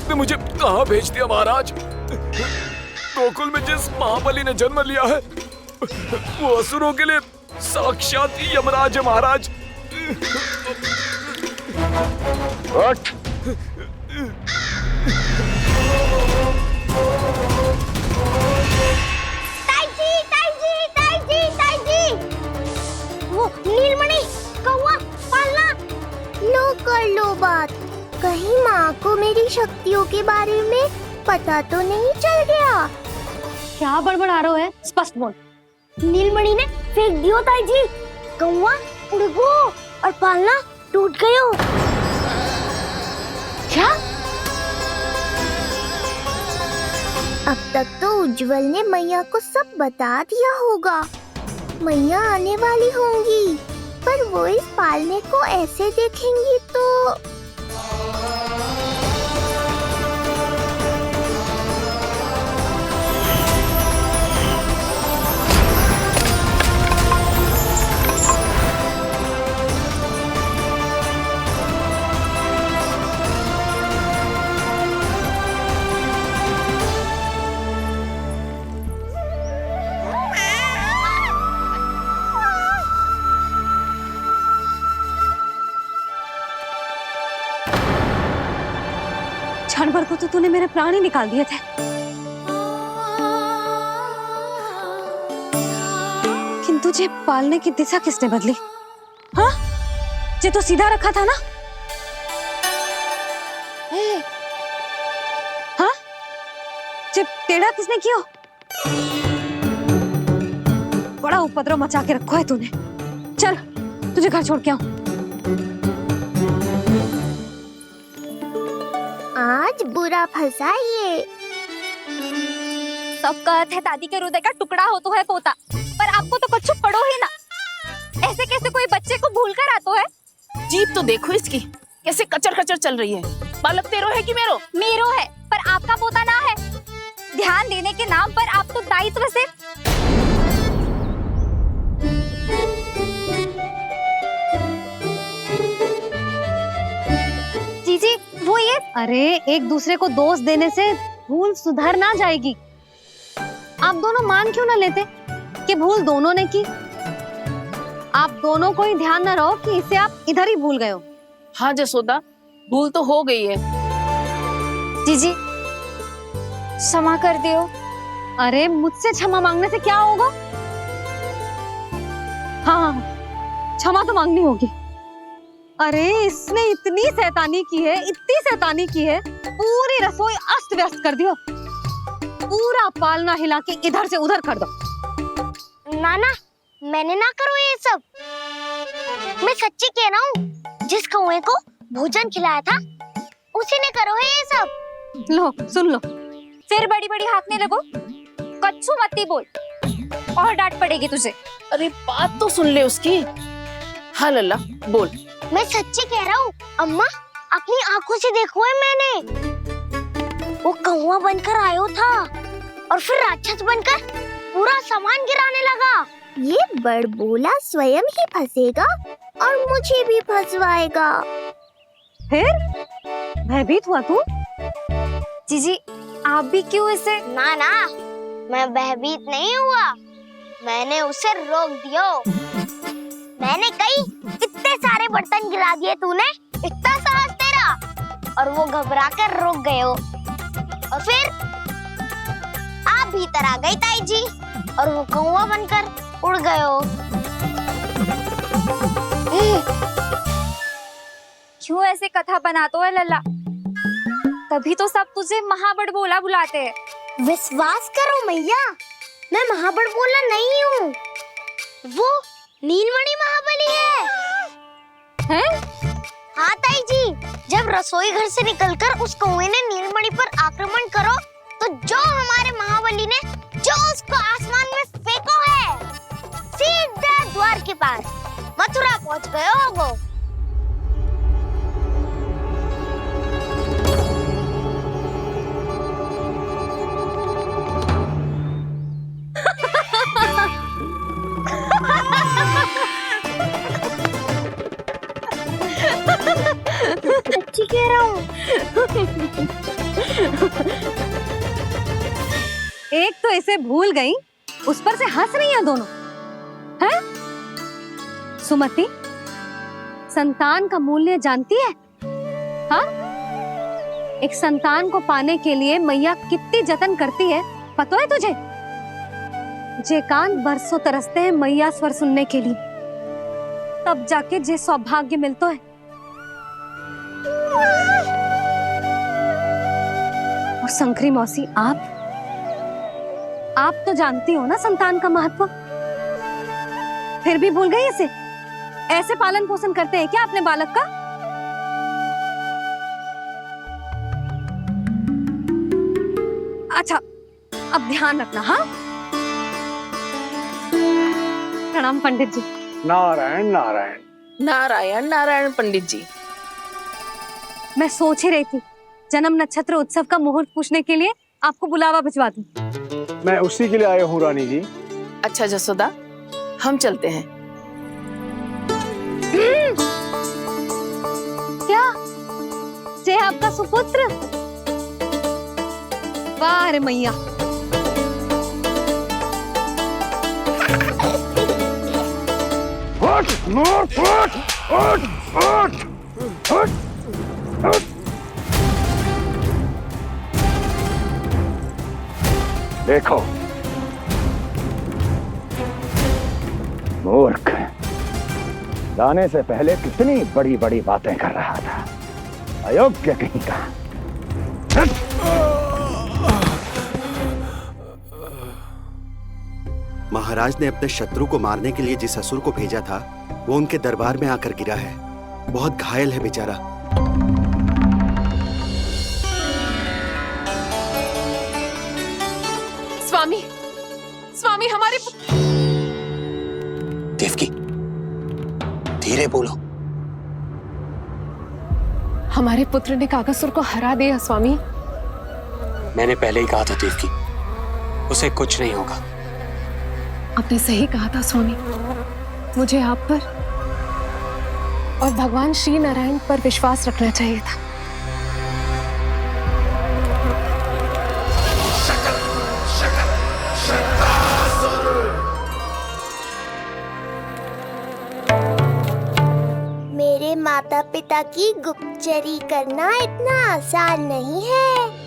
आपने मुझे कहाँ भेज दिया महाराज? गोकुल में जिस महाबली ने जन्म लिया है वो असुरों के लिए साक्षात यमराज है महाराज। उठ। वो नीलमणि, कौवा, पालना। लो कर लो बात। कहीं माँ को मेरी शक्तियों के बारे में पता तो नहीं चल गया? क्या बड़बड़ा रहे हो है? स्पष्ट बोल। नीलमणि ने फेंक दियो ताई जी। कौवा उड़ गयो और पालना टूट गयो। क्या? अब तक तो उज्जवल ने मैया को सब बता दिया होगा। मैया आने वाली होंगी, पर वो इस पालने को ऐसे देखेंगी तो क्षण भर को तो तूने मेरे प्राण ही निकाल दिए थे, किंतु जे पालने की दिशा किसने बदली? हाँ, जे तो सीधा रखा था ना? हाँ, जे टेढ़ा किसने किया? बड़ा उपद्रव मचा के रखा है तूने। चल, तुझे घर छोड़ के आऊं। आज बुरा फंसा ये। सब कहते हैं दादी के हृदय का टुकड़ा हो तो है पोता, पर आपको तो कुछ पड़ो ही ना। ऐसे कैसे कोई बच्चे को भूल कर आतो है? जीप तो देखो इसकी, कैसे कचर कचर चल रही है। बालक तेरो है कि मेरो? मेरो है, पर आपका पोता ना है। ध्यान देने के नाम पर आप तो दायित्व से जीजी वो ये। अरे एक दूसरे को दोष देने से भूल सुधर ना जाएगी। आप दोनों मान क्यों ना लेते कि भूल दोनों ने की? आप दोनों को ही ध्यान न रहो कि इसे आप इधर ही भूल गए हो। हाँ जसोदा, भूल तो हो गई है। जीजी क्षमा कर दियो। अरे मुझसे क्षमा मांगने से क्या होगा? हाँ, क्षमा तो मांगनी होगी। अरे इसने इतनी शैतानी की है, इतनी शैतानी की है, पूरी रसोई अस्त व्यस्त कर दियो। पूरा पालना हिला के इधर से उधर कर दो। नाना, मैंने ना करो ये सब। मैं सच्ची कह रहा हूँ, जिस कौवे को भोजन खिलाया था उसी ने करो है ये सब। लो सुन लो। फिर बड़ी बड़ी हाँकने लगो। कच्छू मत बोल और डांट पड़ेगी तुझे। अरे बात तो सुन ले उसकी। हाँ लल्ला बोल। मैं सच्ची कह रहा हूँ अम्मा, अपनी आंखों से देखो है मैंने। वो कौवा बनकर आयो था और फिर राक्षस बनकर पूरा सामान गिराने लगा। ये बड़बोला स्वयं ही फंसेगा और मुझे भी फंसवाएगा। फिर भयभीत हुआ तू? जीजी आप भी क्यों इसे? ना ना, मैं भयभीत नहीं हुआ, मैंने उसे रोक दिया। मैंने कही इतने सारे बर्तन गिरा दिए तूने, इतना साहस तेरा, और वो घबरा कर रुक गए हो। और फिर आप भीतर आ गई ताई जी और वो कौवा बनकर उड़ गए हो। क्यों ऐसे कथा बनाते है लल्ला? तभी तो सब तुझे महाबड़बोला बुलाते हैं। विश्वास करो मैया, मैं महाबड़बोला नहीं हूँ, वो नीलमणि महाबली है। हैं? हाँ ताई जी, जब रसोई घर से निकलकर उस कौवे ने नीलमणि पर आक्रमण करो तो जो हमारे महाबली ने जो उसको आसमान में फेंको है, सीधा द्वार के पार मथुरा पहुंच गए हो वो। सच्ची कह रहा हूँ। एक तो इसे भूल गई, उस पर से हंस रही हैं दोनों, हैं? सुमति, संतान का मूल्य जानती है? हाँ? एक संतान को पाने के लिए मैया कितनी जतन करती है, पता है तुझे? जे कान बरसों तरसते हैं मैया स्वर सुनने के लिए, तब जाके जे सौभाग्य मिलता है। और शंकरी मौसी, आप तो जानती हो ना संतान का महत्व, फिर भी भूल गई इसे? ऐसे पालन पोषण करते हैं क्या अपने बालक का? अच्छा, अब ध्यान रखना। हाँ, प्रणाम पंडित जी। नारायण नारायण। नारायण नारायण पंडित जी। मैं सोच ही रही थी जन्म नक्षत्र उत्सव का मुहूर्त पूछने के लिए आपको बुलावा भिजवा दूं। मैं उसी के लिए आया हूँ रानी जी। अच्छा जसोदा, हम चलते हैं। क्या जे आपका सुपुत्र? वाह रे मैया। उठ, उठ, उठ, उठ, उठ, उठ, उठ। देखो मूर्ख, लाने से पहले कितनी बड़ी बड़ी बातें कर रहा था, अयोग्य कहीं का। महाराज ने अपने शत्रु को मारने के लिए जिस असुर को भेजा था, वो उनके दरबार में आकर गिरा है। बहुत घायल है बेचारा। स्वामी, स्वामी हमारे देवकी, धीरे बोलो। हमारे पुत्र ने काकासुर को हरा दिया स्वामी। मैंने पहले ही कहा था देवकी, उसे कुछ नहीं होगा। आपने सही कहा था स्वामी। मुझे आप पर और भगवान श्री नारायण पर विश्वास रखना चाहिए था। मेरे माता पिता की गुप्तचरी करना इतना आसान नहीं है।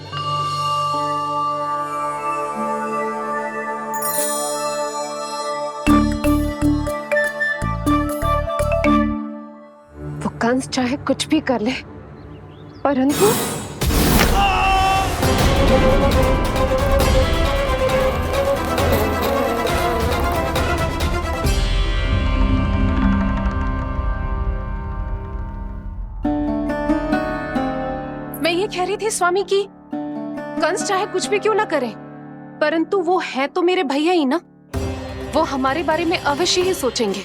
वो कंस चाहे कुछ भी कर ले, परंतु मैं ये कह रही थी स्वामी कि कंस चाहे कुछ भी क्यों ना करे, परंतु वो है तो मेरे भैया ही ना। वो हमारे बारे में अवश्य ही सोचेंगे।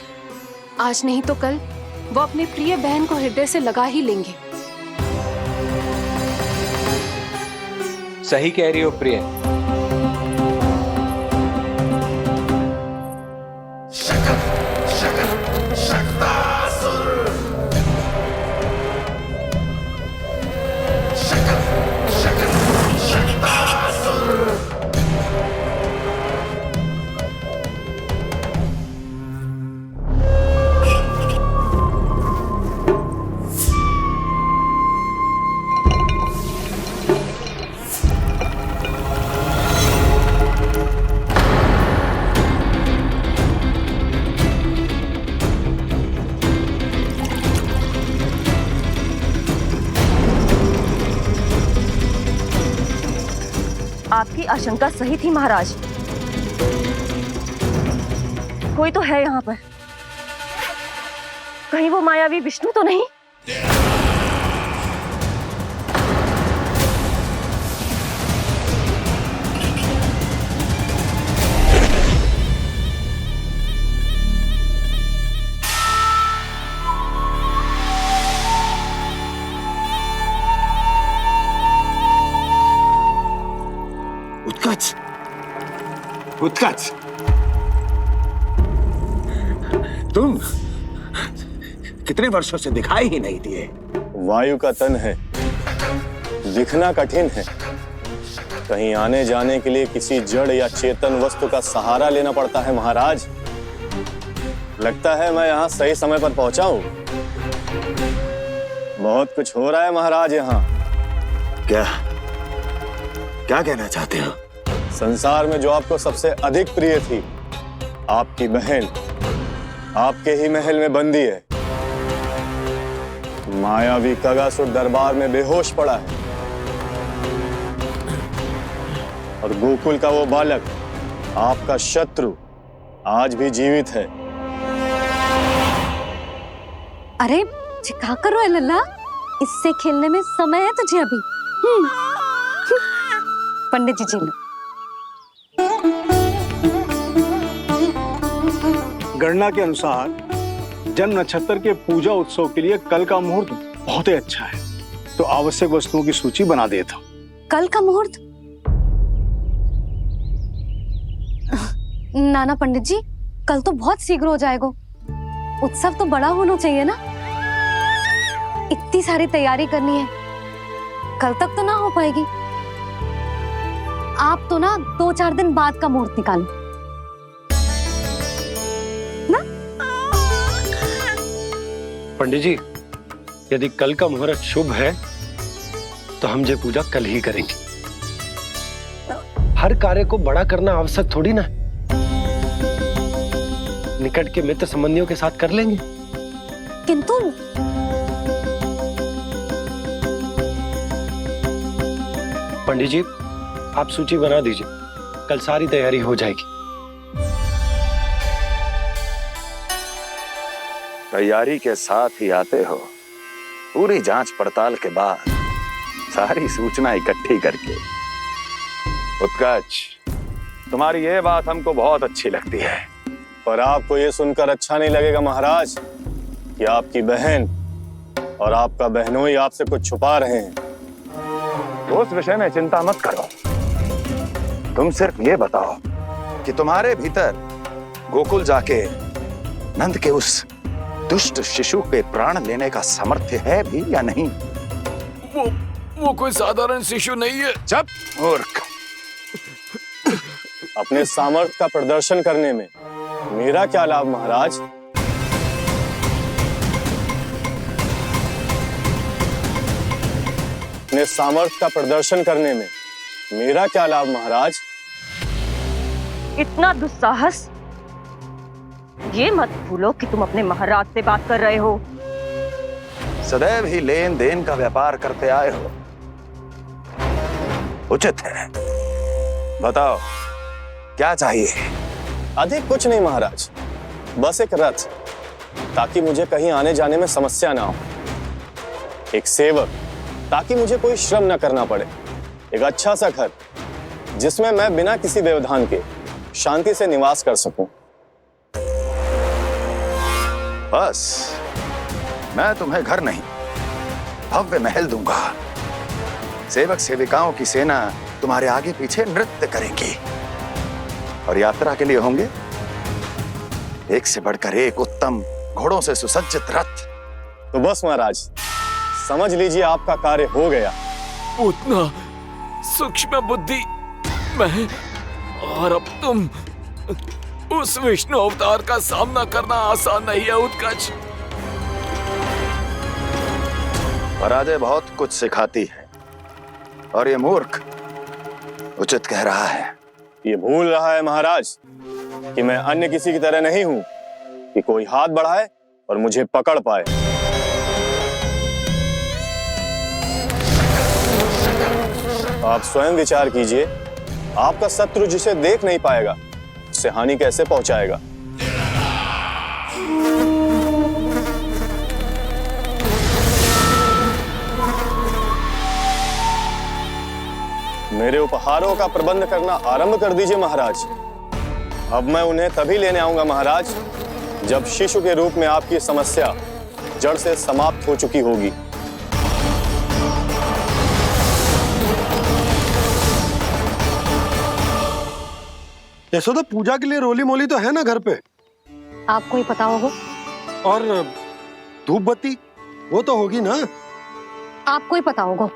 आज नहीं तो कल वो अपनी प्रिय बहन को हृदय से लगा ही लेंगे। सही कह रही हो प्रिय। आपकी आशंका सही थी महाराज। कोई तो है यहाँ पर। कहीं वो मायावी विष्णु तो नहीं? उत्कच, उत्कच, तुम कितने वर्षों से दिखाई ही नहीं दिए। वायु का तन है, दिखना कठिन है, कहीं आने जाने के लिए किसी जड़ या चेतन वस्तु का सहारा लेना पड़ता है महाराज। लगता है मैं यहाँ सही समय पर पहुंचा हूँ। बहुत कुछ हो रहा है महाराज यहाँ। क्या क्या कहना चाहते हो? संसार में जो आपको सबसे अधिक प्रिय थी, आपकी बहन, आपके ही महल में बंदी है। मायावी कगासुर दरबार में बेहोश पड़ा है और गोकुल का वो बालक, आपका शत्रु, आज भी जीवित है। अरे क्या कर रहा है लल्ला? इससे खेलने में समय है तुझे अभी। पंडित जी लो। गणना के अनुसार जन्म नक्षत्र के पूजा उत्सव के लिए कल का मुहूर्त बहुत ही अच्छा है, तो आवश्यक वस्तुओं की सूची बना देता हूँ। कल का मुहूर्त? नाना पंडित जी, कल तो बहुत शीघ्र हो जाएगा। उत्सव तो बड़ा होना चाहिए ना। इतनी सारी तैयारी करनी है, कल तक तो ना हो पाएगी। आप तो ना 2-4 दिन बाद का मुहूर्त निकालो ना। पंडित जी, यदि कल का मुहूर्त शुभ है तो हम ये पूजा कल ही करेंगे। हर कार्य को बड़ा करना आवश्यक थोड़ी ना। निकट के मित्र संबंधियों के साथ कर लेंगे। किंतु पंडित जी, आप सूची बना दीजिए, कल सारी तैयारी हो जाएगी। तैयारी के साथ ही आते हो, पूरी जांच पड़ताल के बाद सारी सूचना इकट्ठी करके। उत्कर्ष, तुम्हारी ये बात हमको बहुत अच्छी लगती है। पर आपको ये सुनकर अच्छा नहीं लगेगा महाराज कि आपकी बहन और आपका बहनोई आपसे कुछ छुपा रहे हैं। उस विषय में चिंता मत करो। तुम सिर्फ ये बताओ कि तुम्हारे भीतर गोकुल जाके नंद के उस दुष्ट शिशु के प्राण लेने का सामर्थ्य है भी या नहीं? वो कोई साधारण शिशु नहीं है। चुप मूर्ख। अपने सामर्थ्य का प्रदर्शन करने में मेरा क्या लाभ महाराज? अपने सामर्थ्य का प्रदर्शन करने में मेरा क्या लाभ महाराज? इतना दुस्साहस! ये मत भूलो कि तुम अपने महाराज से बात कर रहे हो। सदैव ही लेन देन का व्यापार करते आए हो, उचित है। बताओ क्या चाहिए? अधिक कुछ नहीं महाराज, बस एक रथ, ताकि मुझे कहीं आने जाने में समस्या ना हो। एक सेवक, ताकि मुझे कोई श्रम न करना पड़े। एक अच्छा सा घर, जिसमें मैं बिना किसी व्यवधान के शांति से निवास कर सकूं। बस, मैं तुम्हें घर नहीं, भव्य महल दूंगा। सेवक सेविकाओं की सेना तुम्हारे आगे पीछे नृत्य करेंगी और यात्रा के लिए होंगे एक से बढ़कर एक उत्तम घोड़ों से सुसज्जित रथ। तो बस महाराज, समझ लीजिए आपका कार्य हो गया। उतना सूक्ष्म बुद्धि मैं, और अब तुम, उस विष्णु अवतार का सामना करना आसान नहीं है उत्कर्ष। पराजय बहुत कुछ सिखाती है और ये मूर्ख उचित कह रहा है। ये भूल रहा है महाराज कि मैं अन्य किसी की तरह नहीं हूं कि कोई हाथ बढ़ाए और मुझे पकड़ पाए। आप स्वयं विचार कीजिए, आपका शत्रु जिसे देख नहीं पाएगा, उससे हानि कैसे पहुंचाएगा? मेरे उपहारों का प्रबंध करना आरंभ कर दीजिए महाराज। अब मैं उन्हें तभी लेने आऊंगा महाराज, जब शिशु के रूप में आपकी समस्या जड़ से समाप्त हो चुकी होगी। यशोदा, पूजा के लिए रोली मोली तो है ना घर पे? आपको ही पता होगा। और धूप बत्ती वो तो होगी ना? आपको ही पता होगा।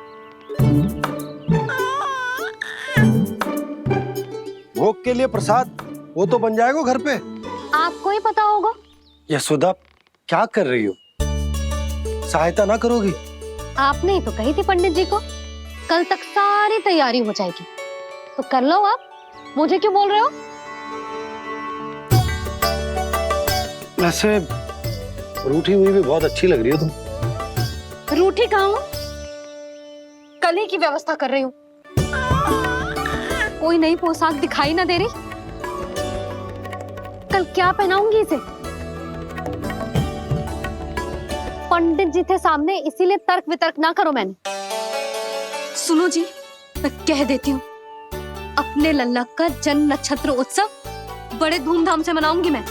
आपके लिए प्रसाद वो तो बन जाएगा घर पे। आपको ही पता होगा। यशोदा क्या कर रही हो? सहायता ना करोगी? आपने ही तो कही थी पंडित जी को कल तक सारी तैयारी हो जाएगी, तो कर लो आप। मुझे क्यों बोल रहे हो? वैसे रूठी हुई भी बहुत अच्छी लग रही हो तुम। रूठी कहाँ हूँ? कल ही की व्यवस्था कर रही हूँ। कोई नई पोशाक दिखाई ना दे रही। कल क्या पहनाऊंगी इसे? पंडित जी थे सामने, इसीलिए तर्क वितर्क ना करो। मैंने सुनो जी, मैं कह देती हूँ, अपने लल्ला का जन्म नक्षत्र उत्सव बड़े धूमधाम से मनाऊंगी मैं।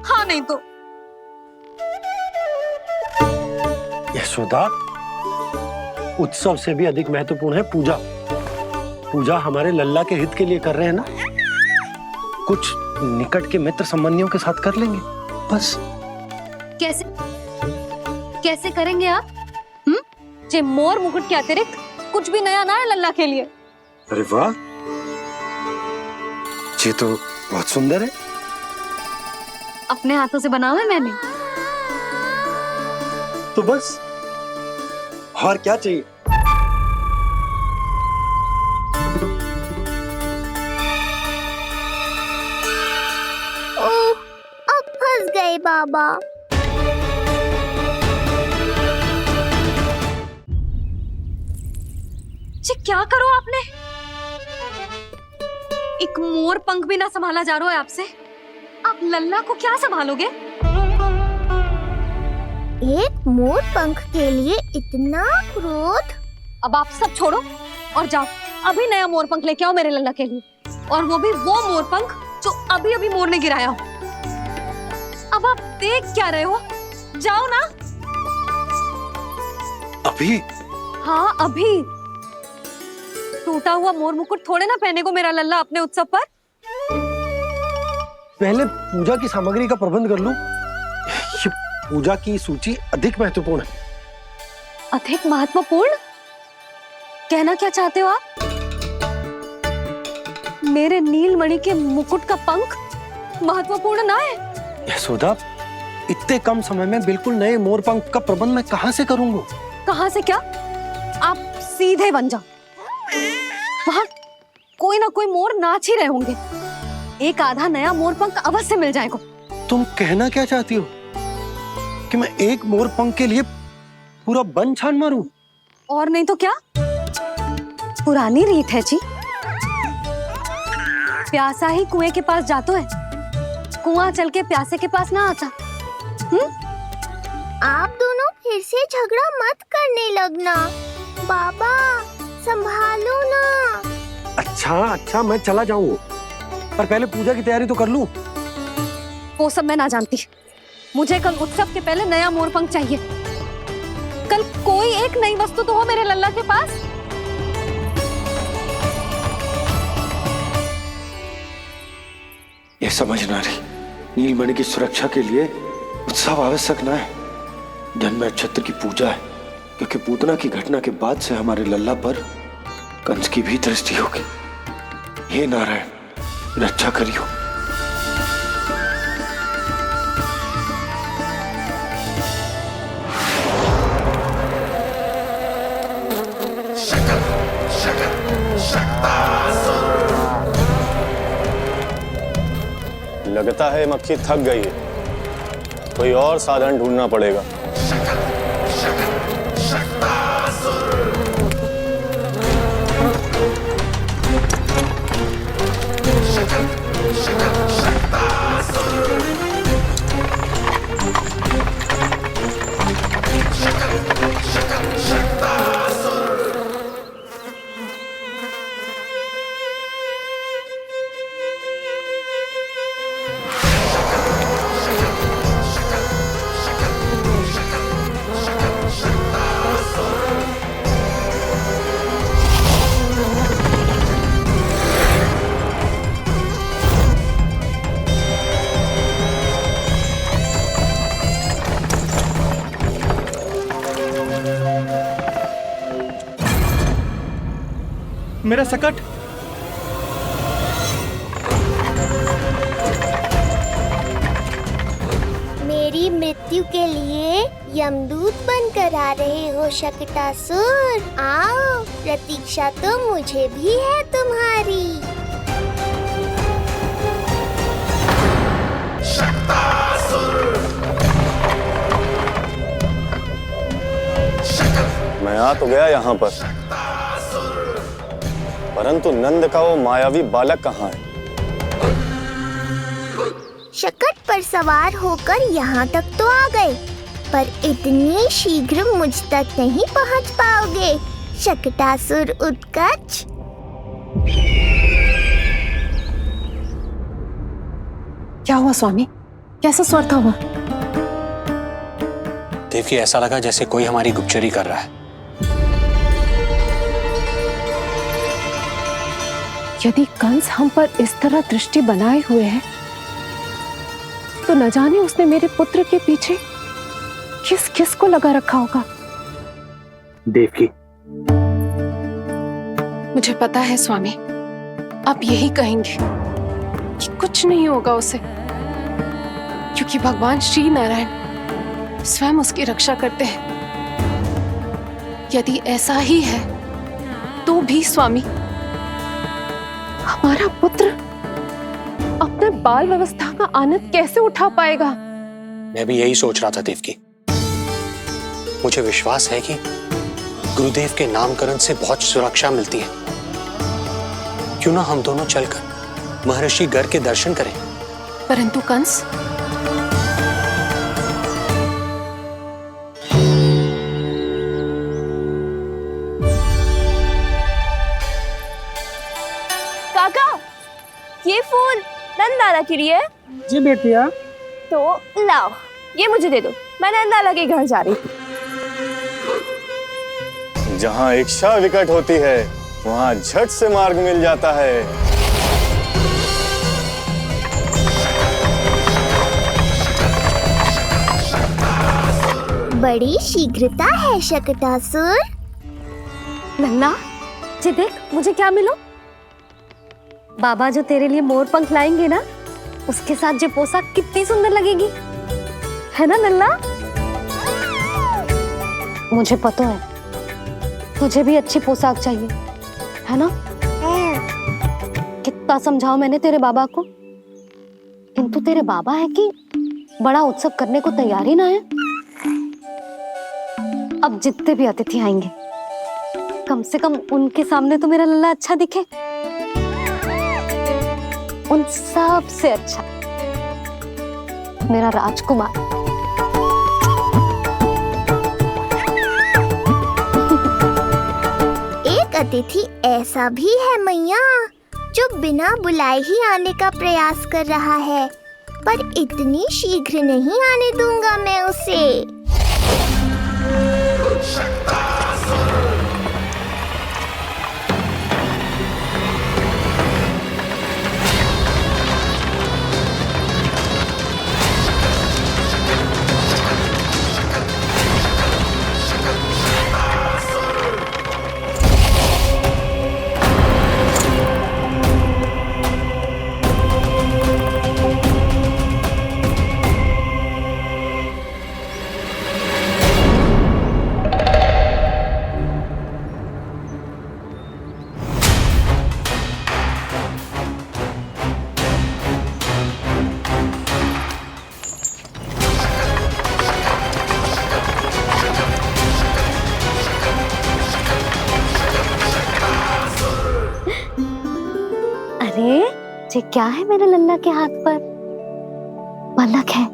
हाँ नहीं तो। यशोदा, उत्सव से भी अधिक महत्वपूर्ण है पूजा। पूजा हमारे लल्ला के हित के लिए कर रहे हैं ना। कुछ निकट के मित्र संबंधियों के साथ कर लेंगे बस। कैसे कैसे करेंगे आप? जे मोर मुकुट के अतिरिक्त कुछ भी नया ना है लल्ला के लिए। अरे वाह, ये तो बहुत सुंदर है। अपने हाथों से बनाया है मैंने। तो बस और क्या चाहिए? ओह, अब फंस गए बाबा। जी क्या करो आपने? एक मोर पंख भी ना संभाला जा रहा है आपसे। आप लल्ला को क्या संभालोगे? एक मोर पंख के लिए इतना क्रोध? अब आप सब छोड़ो और जाओ, अभी नया मोर पंख लेके आओ मेरे लल्ला के लिए, और वो भी वो मोर पंख जो अभी अभी मोर ने गिराया हो। अब आप देख क्या रहे हो? जाओ ना। अभी? हाँ अभी। टूटा हुआ मोर मुकुट थोड़े ना पहने को मेरा लल्ला अपने उत्सव पर। पहले पूजा की सामग्री का प्रबंध कर लूं। ये पूजा की सूची अधिक महत्वपूर्ण है। अधिक महत्वपूर्ण? कहना क्या चाहते हो आप? मेरे नीलमणि के मुकुट का पंख महत्वपूर्ण ना है? यशोदा, इतने कम समय में बिल्कुल नए मोर पंख का प्रबंध मैं कहां से करूंगा? कहां से क्या? आप सीधे बन जाओ। वहां कोई ना कोई मोर नाच ही रहे होंगे। एक आधा नया मोर पंख अवश्य मिल जाएगा। तुम कहना क्या चाहती हो कि मैं एक मोर पंख के लिए पूरा वन छान मारूं? और नहीं तो क्या, पुरानी रीत है जी। प्यासा ही कुएं के पास जातो है, कुआं चल के प्यासे के पास ना आता। आप दोनों फिर से झगड़ा मत करने लगना। बाबा संभालो ना। अच्छा मैं चला जाऊं, पर पहले पूजा की तैयारी तो कर लूं। वो सब मैं ना जानती। मुझे कल उत्सव के पहले नया मोर पंख चाहिए। कल कोई एक नई वस्तु तो हो मेरे लल्ला के पास। ये समझ ना रही, नीलमणि की सुरक्षा के लिए उत्सव आवश्यक ना है, जन्म नक्षत्र की पूजा है, क्योंकि पूतना की घटना के बाद से हमारे लल्ला पर कंस की भी दृष्टि होगी। हे नारायण, रक्षा करियो। लगता है मक्खी थक गई है, कोई और साधन ढूंढना पड़ेगा। मेरा सकट। मेरी मृत्यु के लिए यमदूत बनकर आ रहे हो शकटासुर? आओ, प्रतीक्षा तो मुझे भी है तुम्हारी। मैं आ तो गया यहाँ पर, परंतु नंद का वो मायावी बालक कहाँ है? शकट पर सवार होकर यहाँ तक तो आ गए, पर इतनी शीघ्र मुझ तक नहीं पहुँच पाओगे शकटासुर उत्कच। क्या हुआ स्वामी? कैसा स्वर था वो? देवकी, ऐसा लगा जैसे कोई हमारी गुप्तचरी कर रहा है। यदि कंस हम पर इस तरह दृष्टि बनाए हुए है, तो न जाने उसने मेरे पुत्र के पीछे किस किस को लगा रखा होगा। देवकी, मुझे पता है स्वामी, आप यही कहेंगे कि कुछ नहीं होगा उसे, क्योंकि भगवान श्री नारायण स्वयं उसकी रक्षा करते हैं। यदि ऐसा ही है तो भी स्वामी, हमारा पुत्र अपने बाल व्यवस्था का आनंद कैसे उठा पाएगा? मैं भी यही सोच रहा था देवकी। मुझे विश्वास है कि गुरुदेव के नामकरण से बहुत सुरक्षा मिलती है। क्यों ना हम दोनों चलकर महर्षि गर्ग के दर्शन करें? परंतु कंस, काका, ये फूल नंदाला के लिए? जी बेटिया। तो लाओ, ये मुझे दे दो, मैं नंदाला के घर जा रही हूँ। जहाँ इच्छा विकट होती है, वहाँ झट से मार्ग मिल जाता है। बड़ी शीघ्रता है शकटासुर। नन्ना, जी देख मुझे क्या मिलो। बाबा जो तेरे लिए मोर पंख लाएंगे ना, उसके साथ जो पोशाक कितनी सुंदर लगेगी, है ना नन्ना? मुझे पता है तुझे भी अच्छी पोशाक चाहिए, है ना? कितना समझाओ मैंने तेरे बाबा को, किंतु तेरे बाबा है कि बड़ा उत्सव करने को तैयार ही ना है। अब जितने भी अतिथि आएंगे, कम से कम उनके सामने तो मेरा लल्ला अच्छा दिखे। उन सब से अच्छा मेरा राजकुमार। एक अतिथि ऐसा भी है मैया, जो बिना बुलाए ही आने का प्रयास कर रहा है, पर इतनी शीघ्र नहीं आने दूंगा मैं उसे। ये क्या है मेरे लल्ला के हाथ पर? पलक है।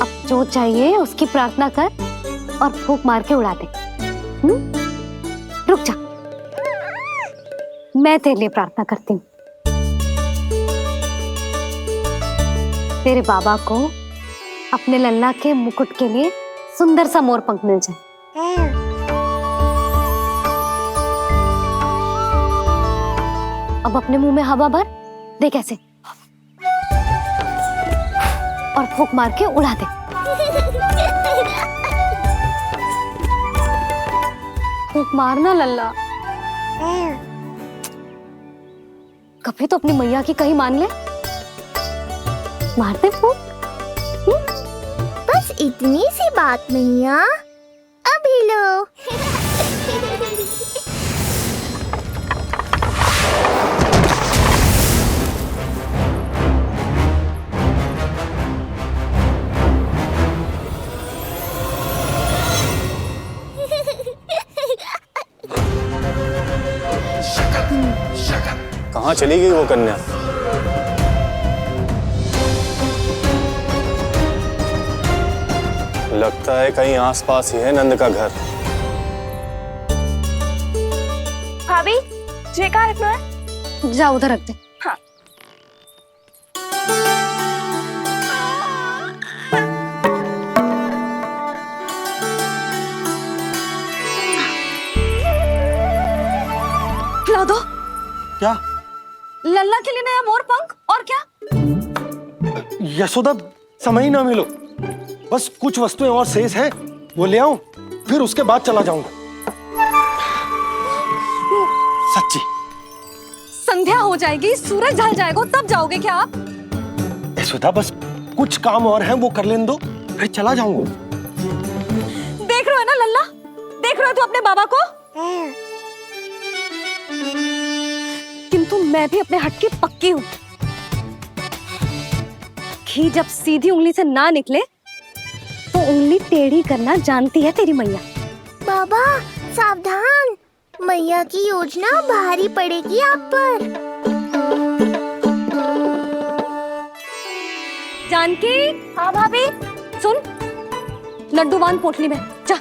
अब जो चाहिए उसकी प्रार्थना कर और फूंक मार के उड़ा दे। रुक जा, मैं तेरे लिए प्रार्थना करती हूँ। तेरे बाबा को अपने लल्ला के मुकुट के लिए सुंदर सा मोर पंख मिल जाए। अब अपने मुंह में हवा भर दे कैसे, और फूंक मार के उड़ा दे। फूंक मारना लल्ला, कभी तो अपनी मैया की कहीं मान ले। मार दे फूंक। बस इतनी सी बात मैया, अभी लो। कहाँ चली गई वो कन्या? लगता है कहीं आसपास ही है नंद का घर। भाभी जे कहाँ रखना है? जा उधर रख दे। हाँ। खिला दो। क्या? लल्ला के लिए नया मोर पंख और क्या? यशोदा, समय ना मिलो, बस कुछ वस्तुएं और शेष हैं, वो ले आऊं, फिर उसके बाद चला जाऊंगा। सच्ची। संध्या हो जाएगी, सूरज ढल जाएगा, तब जाओगे क्या आप? यशोदा, बस कुछ काम और हैं, वो कर लेने दो, फिर चला जाऊंगा। देख रहे हो ना लल्ला, देख रहे हो तू अपने बाबा को? किंतु मैं भी अपने हट की पक्की हूँ। घी जब सीधी उंगली से ना निकले तो उंगली टेढ़ी करना जानती है तेरी मैया। बाबा सावधान, मैया की योजना भारी पड़ेगी आप पर। जानकी। हाँ भाभी। सुन, लड्डू बांध पोटली में, जा।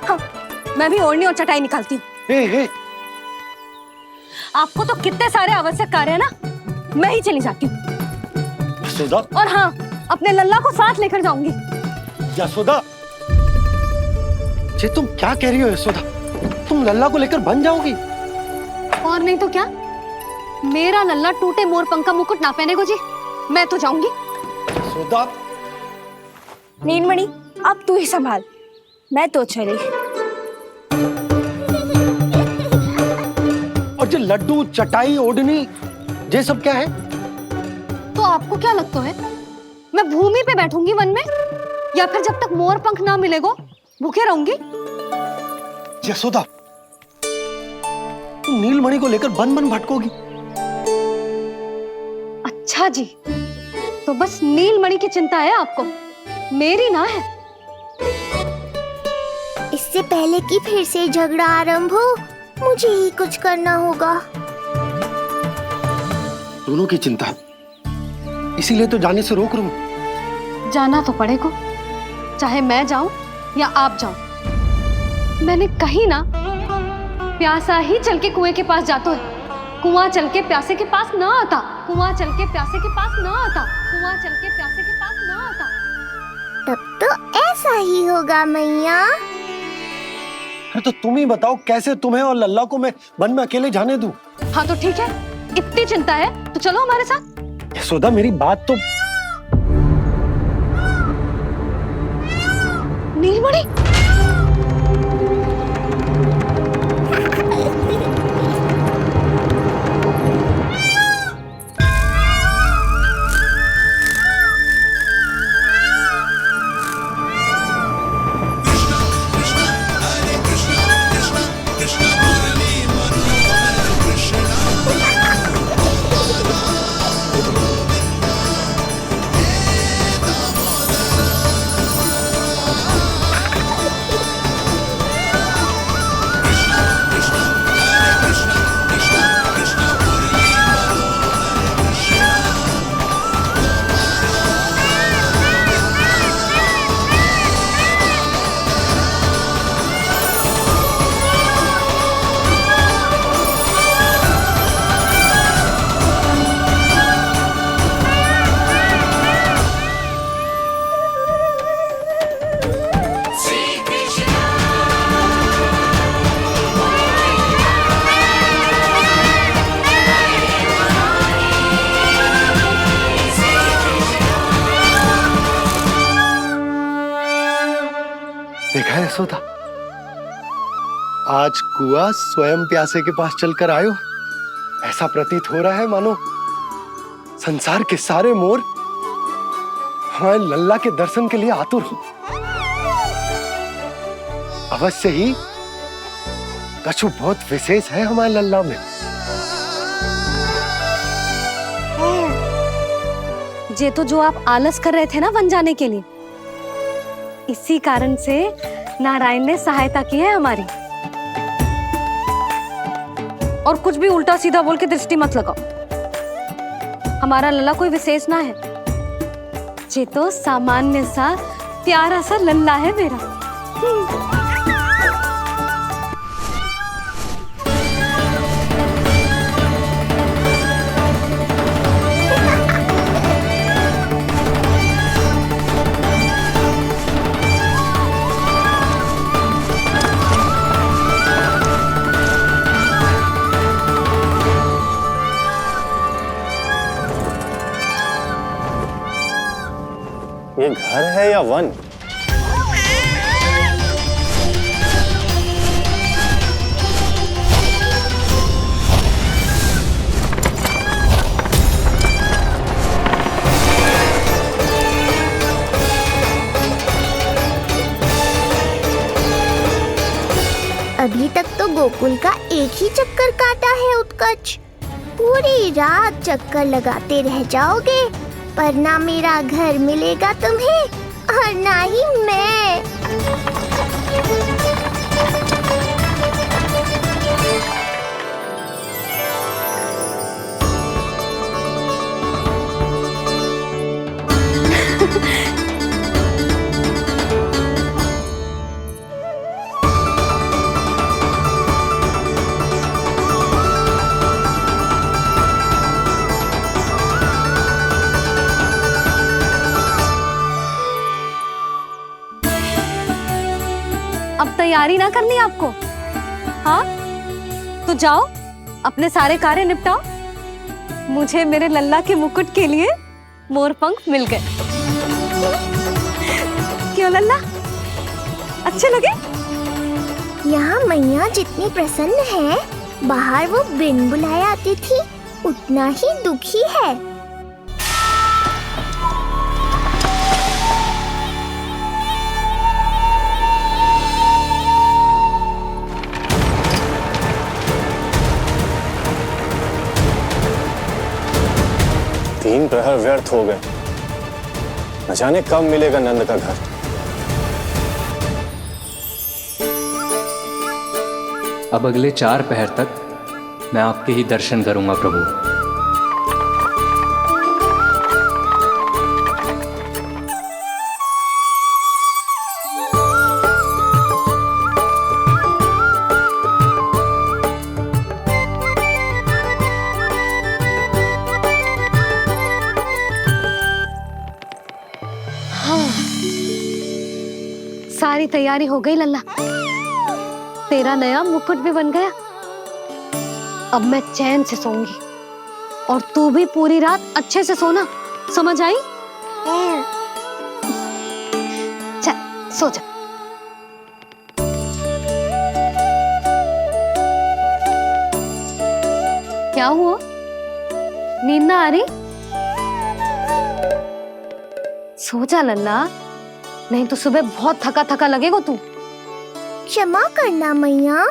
हाँ, मैं भी ओढ़नी और चटाई निकालती हूँ। आपको तो कितने सारे आवश्यक कार्य है ना, मैं ही चली जाती हूँ। यशोदा। और हाँ, अपने लल्ला को साथ लेकर जाऊंगी। यशोदा, ये तुम क्या कह रही हो यशोदा? तुम लल्ला को लेकर बन जाओगी? और नहीं तो क्या, मेरा लल्ला टूटे मोर पंख का मुकुट ना पहने को जी, मैं तो जाऊंगी। यशोदा। नीलमणि, अब तू ही संभाल, मैं तो चली। और जो लड्डू, चटाई, ओढ़नी, ये सब क्या है? तो आपको क्या लगता है, मैं भूमि पे बैठूंगी वन में, या फिर जब तक मोर पंख ना मिलेगो भूखे रहूंगी? यशोदा, तुम नीलमणि को लेकर बन बन भटकोगी। अच्छा जी, तो बस नीलमणि की चिंता है आपको, मेरी ना है। इससे पहले कि फिर से झगड़ा आरंभ हो, मुझे ही कुछ करना होगा। दोनों की चिंता है, इसीलिए तो जाने से रोक रहा हूं। जाना तो पड़ेगा, चाहे मैं जाऊं या आप जाओ। मैंने कहीं ना प्यासा ही चल के कुएं के पास जाता है, कुआं चल के प्यासे के पास ना आता, कुआं चल के प्यासे के पास ना आता, कुआं चल के प्यासे के पास ना आता। तब तो ऐसा ही होगा मैया। अरे तो तुम ही बताओ, कैसे तुम्हें और लल्ला को मैं वन में अकेले जाने दूं? हाँ तो ठीक है, इतनी चिंता है तो चलो हमारे साथ। यशोदा, मेरी बात तो। नीलमणि, देखा है यशोदा, आज कुआं स्वयं प्यासे के पास चलकर आयो। ऐसा प्रतीत हो रहा है मानो संसार के सारे मोर हमारे लल्ला के दर्शन के लिए आतुर हूं। अवश्य ही कछु बहुत विशेष है हमारे लल्ला में। ये तो जो आप आलस कर रहे थे ना वन जाने के लिए, इसी कारण से नारायण ने सहायता की है हमारी। और कुछ भी उल्टा सीधा बोल के दृष्टि मत लगाओ। हमारा लल्ला कोई विशेष ना है, ये तो सामान्य सा प्यारा सा लल्ला है मेरा। ये घर है या वन? अभी तक तो गोकुल का एक ही चक्कर काटा है उत्कर्ष। पूरी रात चक्कर लगाते रह जाओगे, पर ना मेरा घर मिलेगा तुम्हें और ना ही मैं। अब तैयारी ना करनी आपको? हाँ तो जाओ अपने सारे कार्य निपटाओ। मुझे मेरे लल्ला के मुकुट के लिए मोर पंख मिल गए। क्यों लल्ला, अच्छे लगे? यहाँ मैया जितनी प्रसन्न है, बाहर वो बिन बुलाए आती थी उतना ही दुखी है। तीन प्रहर व्यर्थ हो गए, न जाने कब मिलेगा नंद का घर। अब अगले 4 पहर तक मैं आपके ही दर्शन करूंगा प्रभु। सारी तैयारी हो गई लल्ला, तेरा नया मुकुट भी बन गया। अब मैं चैन से सोऊंगी और तू भी पूरी रात अच्छे से सोना, समझ आई? चल सो जा। क्या हुआ, नींद ना आ रही? सो जा लल्ला, नहीं तो सुबह बहुत थका थका लगेगा तू। क्षमा करना मैया,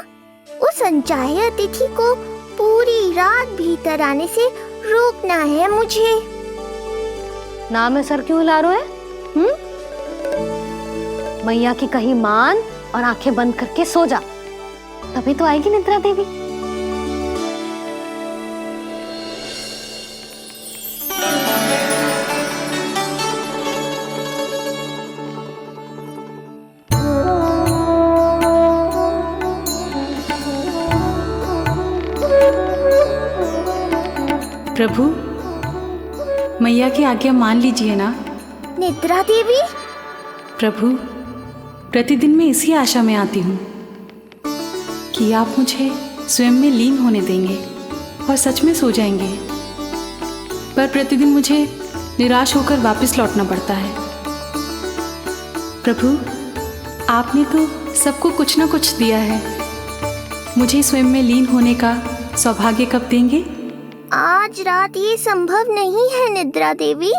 उस अनचाहे अतिथि को पूरी रात भीतर आने से रोकना है मुझे। नाम में सर क्यों हिला रहे है? मैया की कही मान और आंखें बंद करके सो जा, तभी तो आएगी निद्रा देवी। प्रभु, मैया की आज्ञा मान लीजिए ना। निद्रा देवी? प्रभु, प्रतिदिन मैं इसी आशा में आती हूँ कि आप मुझे स्वयं में लीन होने देंगे और सच में सो जाएंगे, पर प्रतिदिन मुझे निराश होकर वापस लौटना पड़ता है। प्रभु, आपने तो सबको कुछ ना कुछ दिया है, मुझे स्वयं में लीन होने का सौभाग्य कब देंगे? आज रात ये संभव नहीं है निद्रा देवी,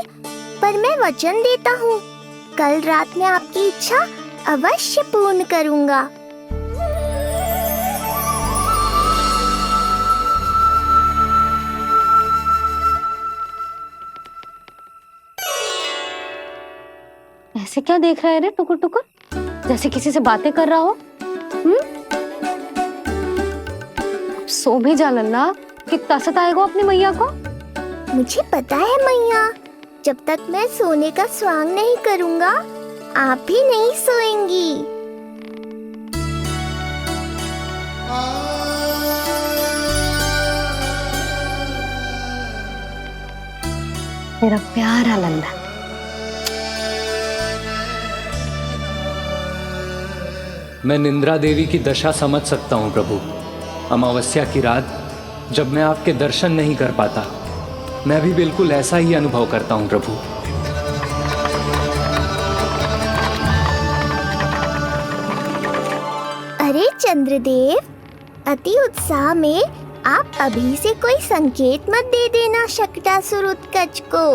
पर मैं वचन देता हूँ, कल रात में आपकी इच्छा अवश्य पूर्ण करूँगा। ऐसे क्या देख रहा है रे टुकुर टुकुर, जैसे किसी से बातें कर रहा हो? सो भी जा लल्ला, कितना सताएगा अपनी मैया को। मुझे पता है मैया, जब तक मैं सोने का स्वांग नहीं करूँगा, आप भी नहीं सोएंगी। मेरा प्यारा लल्ला। मैं निंद्रा देवी की दशा समझ सकता हूँ प्रभु। अमावस्या की रात जब मैं आपके दर्शन नहीं कर पाता, मैं भी बिल्कुल ऐसा ही अनुभव करता हूँ प्रभु। अरे चंद्रदेव, अति उत्साह में आप अभी से कोई संकेत मत दे देना शकटासुर उत्कच को।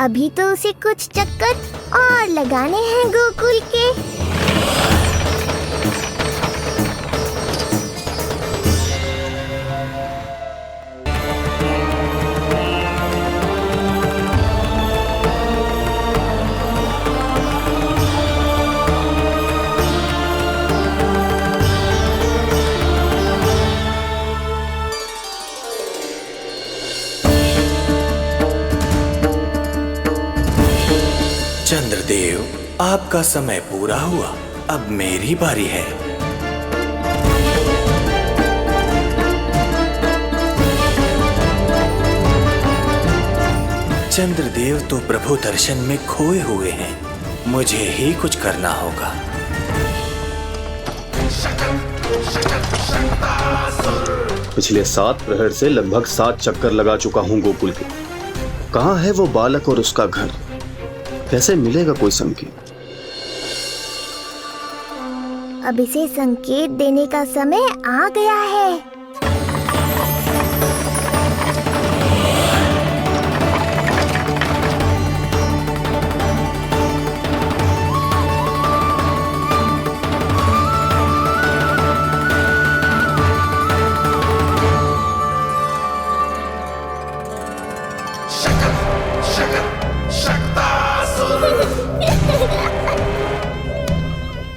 अभी तो उसे कुछ चक्कर और लगाने हैं गोकुल के। चंद्रदेव, आपका समय पूरा हुआ, अब मेरी बारी है। चंद्रदेव तो प्रभु दर्शन में खोए हुए हैं, मुझे ही कुछ करना होगा। पिछले 7 प्रहर से लगभग 7 चक्कर लगा चुका हूँ गोकुल के। कहाँ है वो बालक और उसका घर? कैसे मिलेगा कोई संकेत? अब इसे संकेत देने का समय आ गया है।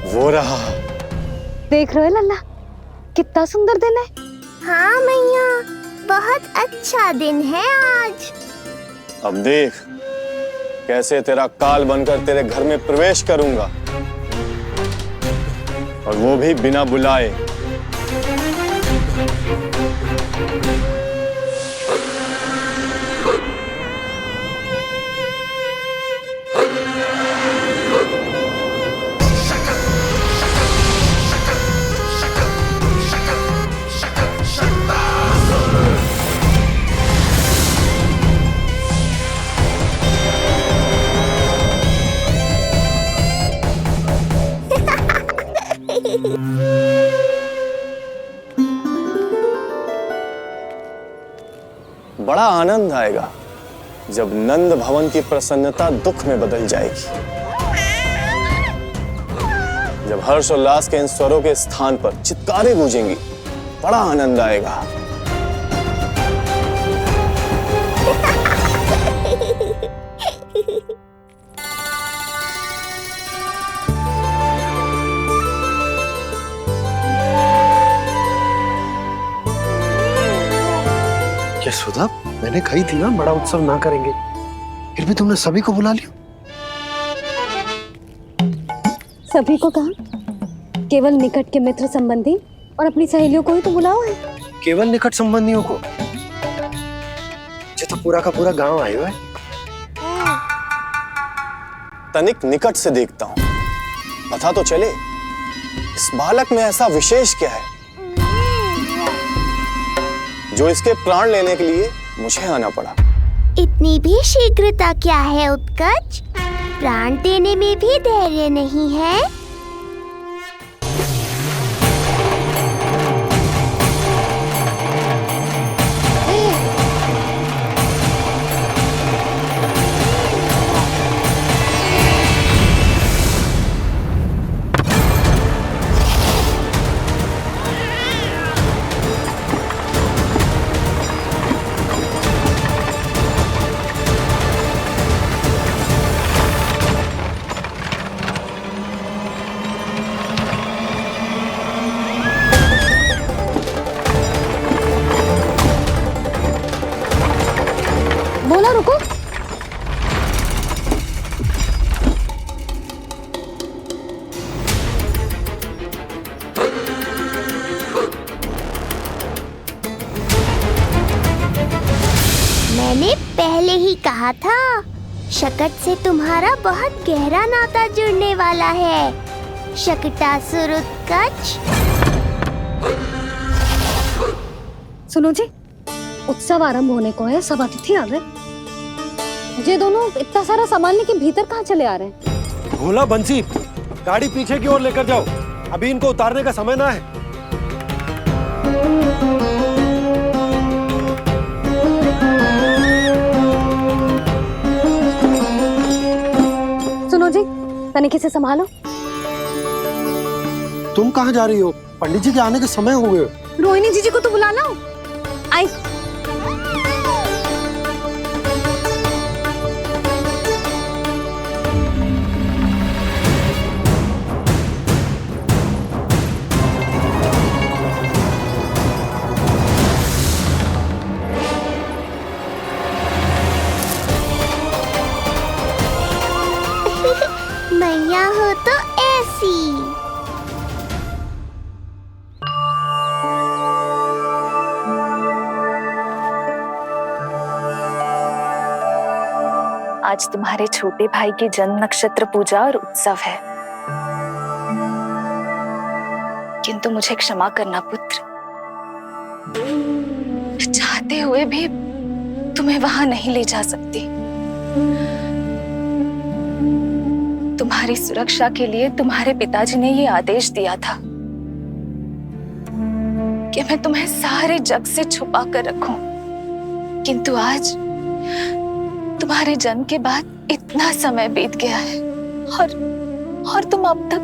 वो रहा। देख रहे हो लल्ला, कितना सुंदर दिन है। हाँ मैया, बहुत अच्छा दिन है आज। अब देख कैसे तेरा काल बनकर तेरे घर में प्रवेश करूंगा, और वो भी बिना बुलाए। बड़ा आनंद आएगा जब नंद भवन की प्रसन्नता दुख में बदल जाएगी, जब हर्षोल्लास के इन स्वरों के स्थान पर चित्कारें गूंजेंगी। बड़ा आनंद आएगा। यशोदा, मैंने कही थी ना बड़ा उत्सव ना करेंगे, फिर भी तुमने सभी को बुला लिया। सभी को कहा? केवल निकट के मित्र संबंधी और अपनी सहेलियों को ही तो बुलाओ है। केवल निकट संबंधियों को? तो पूरा का पूरा गांव आयो है। तनिक निकट से देखता हूँ, पता तो चले इस बालक में ऐसा विशेष क्या है जो इसके प्राण लेने के लिए मुझे आना पड़ा। इतनी भी शीघ्रता क्या है उत्कच? प्राण देने में भी धैर्य नहीं है। मैंने पहले ही कहा था, शकट से तुम्हारा बहुत गहरा नाता जुड़ने वाला है। शकटासुर उत्कच। सुनो जी, उत्सव आरंभ होने को है, सब अतिथि आ गए। ये दोनों इतना सारा सामान लेके भीतर कहाँ चले आ रहे हैं? भोला बंसी, गाड़ी पीछे की ओर लेकर जाओ, अभी इनको उतारने का समय ना है। सुनो जी, तनिके से संभालो। तुम कहाँ जा रही हो? पंडित जी के आने के समय हो गए। रोहिणी जीजी को तो बुला लो। आई। मैया हो तो ऐसी। आज तुम्हारे छोटे भाई की जन्म नक्षत्र पूजा और उत्सव है, किंतु मुझे क्षमा करना पुत्र, चाहते हुए भी तुम्हें वहां नहीं ले जा सकती। तुम्हारी सुरक्षा के लिए तुम्हारे पिताजी ने ये आदेश दिया था कि मैं तुम्हें सारे जग से छुपा कर रखूं, किंतु आज तुम्हारे जन्म के बाद इतना समय बीत गया है और तुम अब तक।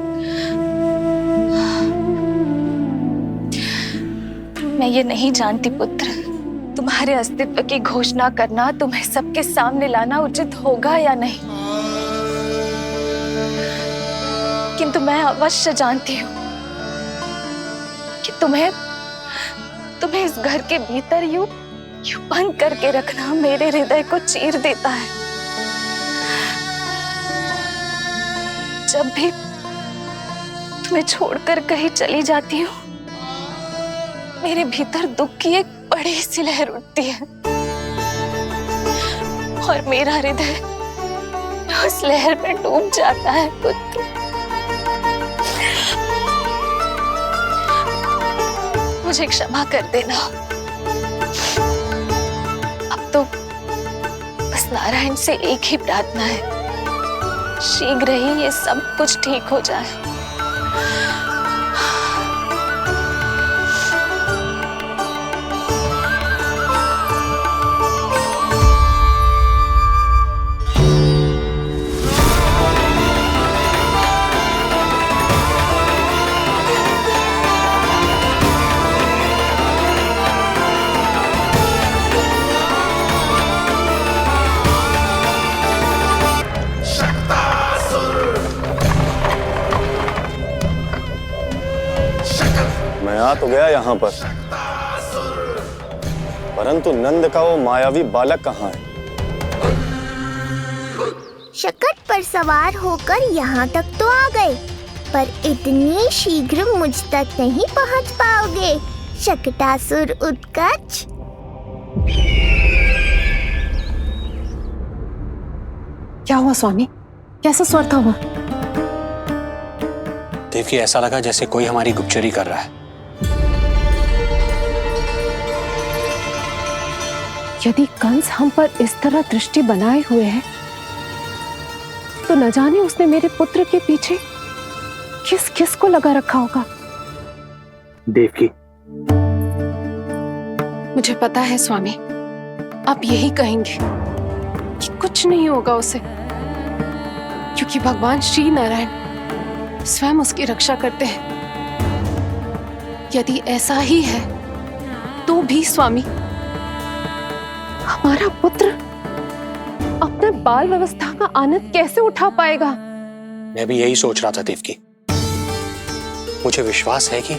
मैं ये नहीं जानती पुत्र, तुम्हारे अस्तित्व की घोषणा करना, तुम्हें सबके सामने लाना उचित होगा या नहीं, किंतु मैं अवश्य जानती हूँ कि तुम्हें इस घर के भीतर यूं बंद करके रखना मेरे हृदय को चीर देता है। जब भी तुम्हें छोड़कर कहीं चली जाती हूँ, मेरे भीतर दुख की एक बड़ी सी लहर उठती है और मेरा हृदय उस लहर में डूब जाता है पुत्र। मुझे क्षमा कर देना। अब तो बस नारायण से एक ही प्रार्थना है, शीघ्र ही ये सब कुछ ठीक हो जाए। मैं आ तो गया यहाँ पर, परंतु नंद का वो मायावी बालक कहाँ है? शकट पर सवार होकर यहाँ तक तो आ गए, पर इतनी शीघ्र मुझ तक नहीं पहुँच पाओगे शकटासुर उत्कच। क्या हुआ स्वामी? कैसा स्वर था वो? देवकी, ऐसा लगा जैसे कोई हमारी गुप्तचरी कर रहा है। यदि कंस हम पर इस तरह दृष्टि बनाए हुए है, तो न जाने उसने मेरे पुत्र के पीछे किस किस को लगा रखा होगा। देवकी, मुझे पता है स्वामी, आप यही कहेंगे कि कुछ नहीं होगा उसे, क्योंकि भगवान श्री नारायण स्वयं उसकी रक्षा करते हैं। यदि ऐसा ही है तो भी स्वामी, हमारा पुत्र अपने बाल व्यवस्था का आनंद कैसे उठा पाएगा? मैं भी यही सोच रहा था देवकी। मुझे विश्वास है कि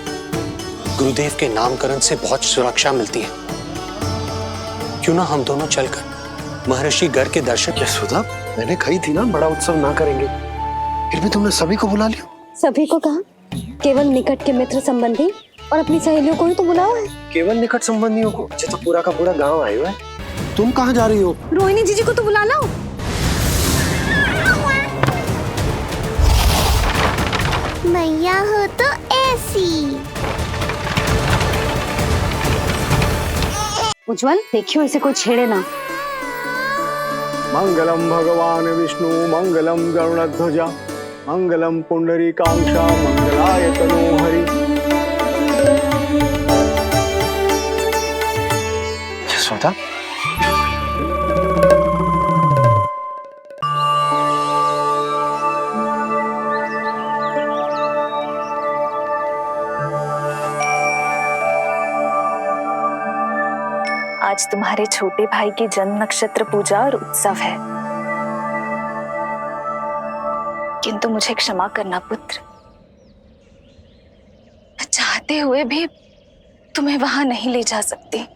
गुरुदेव के नामकरण से बहुत सुरक्षा मिलती है। क्यों ना हम दोनों चलकर महर्षि घर के दर्शन। यशोदा, मैंने कही थी ना बड़ा उत्सव ना करेंगे, फिर भी तुमने सभी को बुला लिया। सभी को कहा? केवल निकट के मित्र संबंधी और अपनी सहेलियों को ही तो बुलाओ है। केवल निकट संबंधियों को? अच्छा, तो पूरा का पूरा गांव आया हुआ है। तुम कहाँ जा रही हो? रोहिणी जीजी को तो बुला लो। मैया हो तो ऐसी। उज्जवल देखियो इसे कोई छेड़े ना। मंगलम भगवान विष्णु मंगलम गरुड़ध्वजा मंगलम पुंडरीकाक्षा मंगलाय तनोहरि। यशोदा, आज तुम्हारे छोटे भाई की जन्म नक्षत्र पूजा और उत्सव है, किंतु मुझे क्षमा करना पुत्र, मैं चाहते हुए भी तुम्हें वहां नहीं ले जा सकती।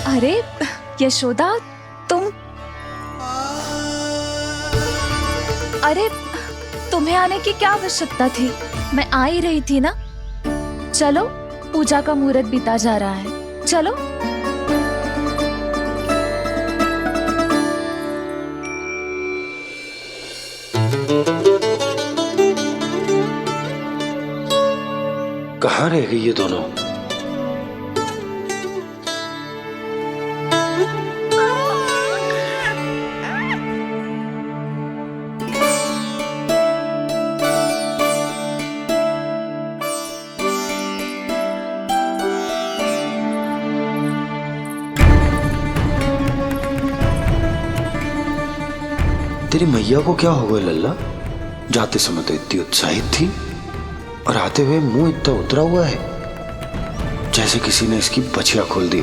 अरे यशोदा, तुम, अरे तुम्हें आने की क्या आवश्यकता थी? मैं आ ही रही थी ना। चलो, पूजा का मुहूर्त बीता जा रहा है, चलो। कहाँ रह गई ये दोनों? तेरी मैया को क्या हो गया लल्ला? जाते समय तो इतनी उत्साहित थी और आते हुए मुंह इतना उतरा हुआ है जैसे किसी ने इसकी बछिया खोल दी।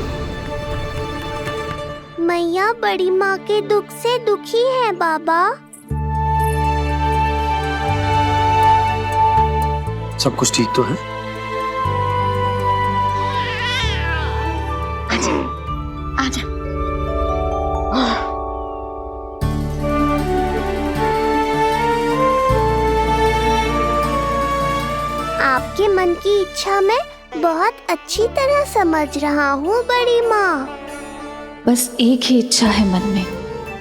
मैया बड़ी माँ के दुख से दुखी है बाबा। सब कुछ ठीक तो है? आजा। आपके मन की इच्छा मैं बहुत अच्छी तरह समझ रहा हूँ बड़ी माँ। बस एक ही इच्छा है मन में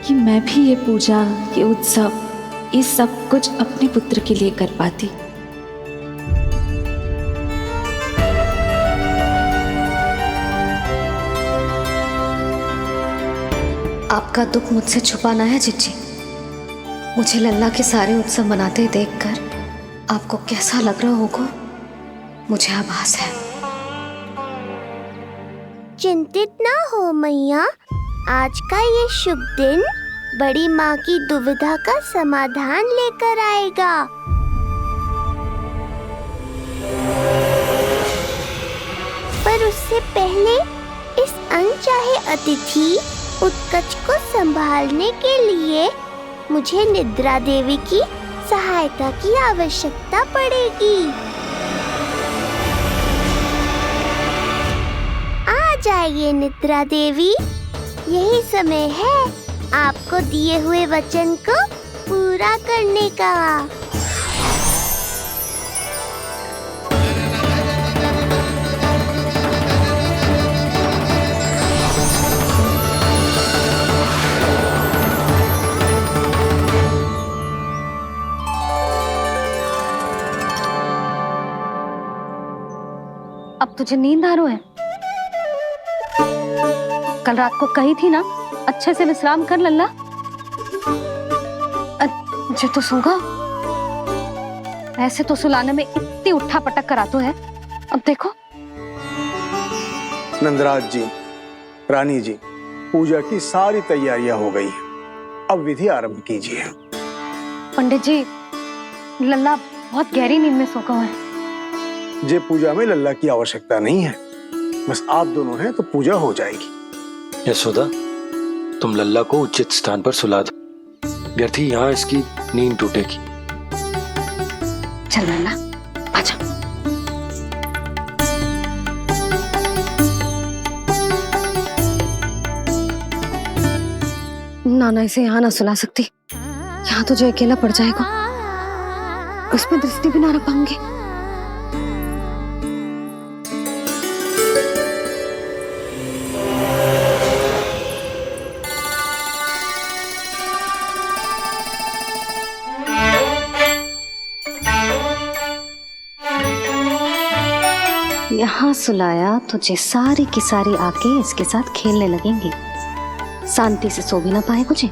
कि मैं भी ये पूजा, ये उत्सव, ये सब कुछ अपने पुत्र के लिए कर पाती। आपका दुख मुझसे छुपाना है जिज्जी। मुझे लल्ला के सारे उत्सव मनाते देखकर आपको कैसा लग रहा होगा, मुझे आभास है। चिंतित ना हो मैया, आज का ये शुभ दिन बड़ी माँ की दुविधा का समाधान लेकर आएगा। पर उससे पहले इस अनचाहे अतिथि उत्कच को संभालने के लिए मुझे निद्रा देवी की सहायता की आवश्यकता पड़ेगी। आ जाइए निद्रा देवी, यही समय है आपको दिए हुए वचन को पूरा करने का। अब तुझे नींद आ रहा है? कल रात को कही थी ना अच्छे से विश्राम कर लल्ला। जो तो सोगा, ऐसे तो सुलाने में इतनी उठा पटक करा तो है। अब देखो। नंदराज जी, रानी जी, पूजा की सारी तैयारियां हो गई हैं। अब विधि आरंभ कीजिए। पंडित जी, लल्ला बहुत गहरी नींद में सो गया है। जे पूजा में लल्ला की आवश्यकता नहीं है, बस आप दोनों हैं तो पूजा हो जाएगी। यशोदा, तुम लल्ला को उचित स्थान पर सुला दो, व्यर्थ ही यहाँ इसकी नींद टूटेगी। चल लल्ला, आजा। आना इसे यहाँ ना सुला सकती। यहाँ तो जो अकेला पड़ जाएगा, उसमें दृष्टि भी ना रख पाऊंगी। यहाँ सुलाया तो जे सारी की सारी आके इसके साथ खेलने लगेंगी, शांति से सो भी ना पाए कुछ।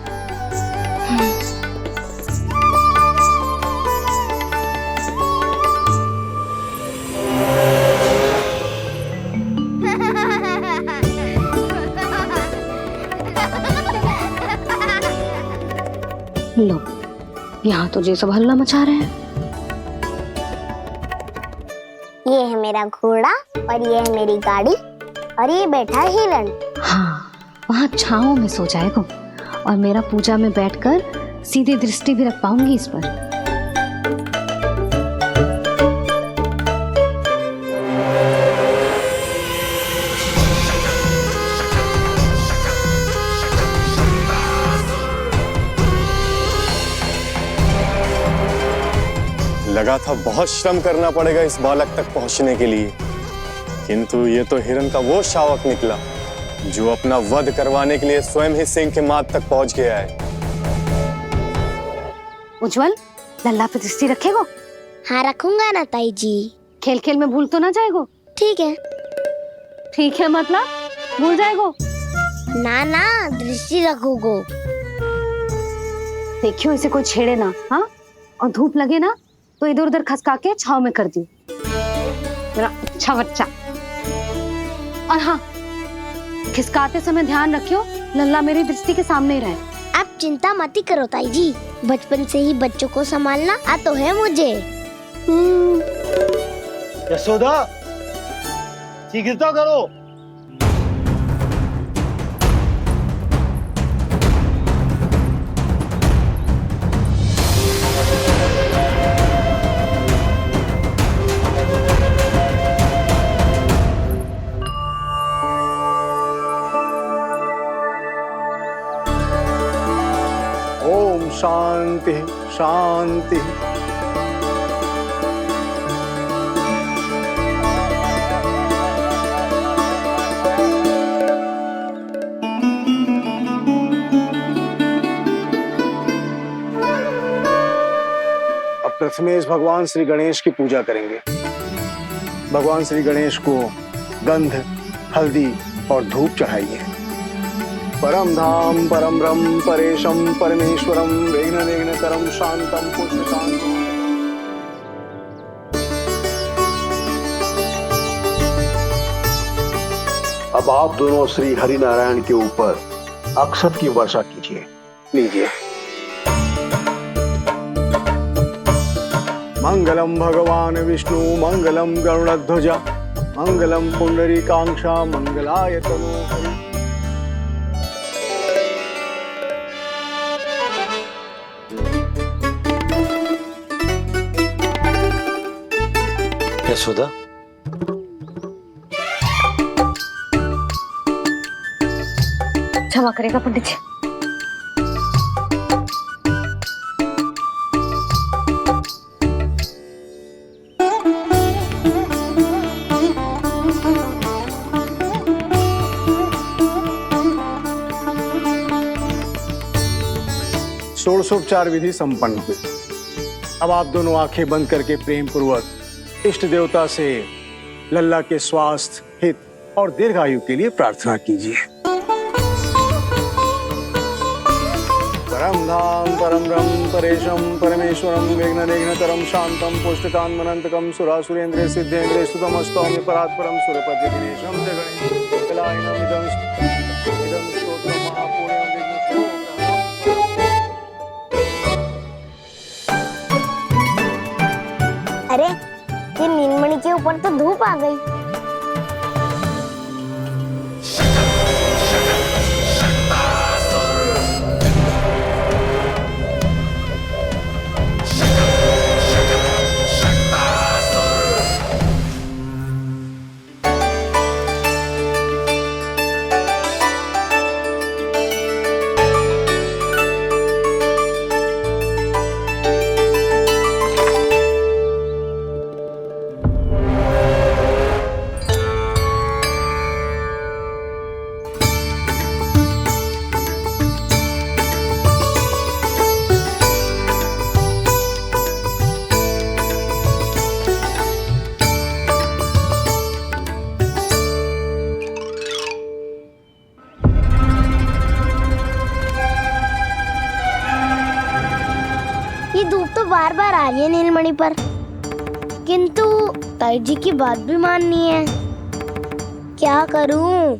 लो, यहाँ तो जे सब हल्ला मचा रहे हैं। ये है मेरा घोड़ा और ये है मेरी गाड़ी और ये बैठा है हिरण। हाँ, वहाँ छांव में सो जाएगा और मेरा पूजा में बैठकर सीधी दृष्टि भी रख पाऊंगी इस पर। लगा था बहुत श्रम करना पड़ेगा इस बालक तक पहुंचने के लिए, किंतु ये तो हिरण का वो शावक निकला जो अपना वध करवाने के लिए स्वयं ही सिंह के माथ तक पहुंच गया है। उज्जवल, लल्ला पे दृष्टि रखेगो? हाँ रखूंगा ना ताई जी। खेल खेल में भूल तो ना जाएगो? ठीक है। ठीक है मतलब भूल जाएगो? ना ना, दृष्टि रखोगो। देखियो इसे कोई छेड़े ना, हाँ? और धूप लगे ना तो इधर उधर खसका के छाव में कर दी। मेरा अच्छा बच्चा। और हाँ, खिसकाते समय ध्यान रखियो लल्ला मेरी दृष्टि के सामने ही रहे। आप चिंता मत ही करो ताई जी, बचपन से ही बच्चों को संभालना आ तो है मुझे। यशोदा, शीघ्रता करो। ओम शांति शांति। अब प्रथमेश भगवान श्री गणेश की पूजा करेंगे। भगवान श्री गणेश को गंध, हल्दी और धूप चढ़ाइए। परम धाम परम ब्रह्म परेशम परमेश्वरम विघ्न निघ्नकरम शांतम पुष्टकांतम। अब आप दोनों श्री हरि नारायण के ऊपर अक्षत की वर्षा कीजिए। लीजिए। मंगलम भगवान विष्णु मंगलम गरुड़ध्वज मंगलम पुंडरीकाक्षा मंगलाय तनोहरि। यशोदा, क्षमा करेगा पंडित जी। षोडशोपचार विधि संपन्न हुई। अब आप दोनों आंखें बंद करके प्रेम पूर्वक इष्ट देवता से लल्ला के स्वास्थ्य, हित और दीर्घायु के लिए प्रार्थना कीजिए। परम धाम परम ब्रह्म परेशम परमेश्वरम विघ्न निघ्नकरम शांतम पुष्टकांतमनंतकम सुरासुरेंद्र सिद्धेंद्र स्तुतम स्तौम्य परात्परम सुरपति दिनेशम जगणेश कलायनम इदं स्तोत्रम महापुण्यम अरे ये नीलमणि के ऊपर तो धूप आ गई। बार बार आ रही है नीलमणि पर, किंतु ताई जी की बात भी माननी है। क्या करूं?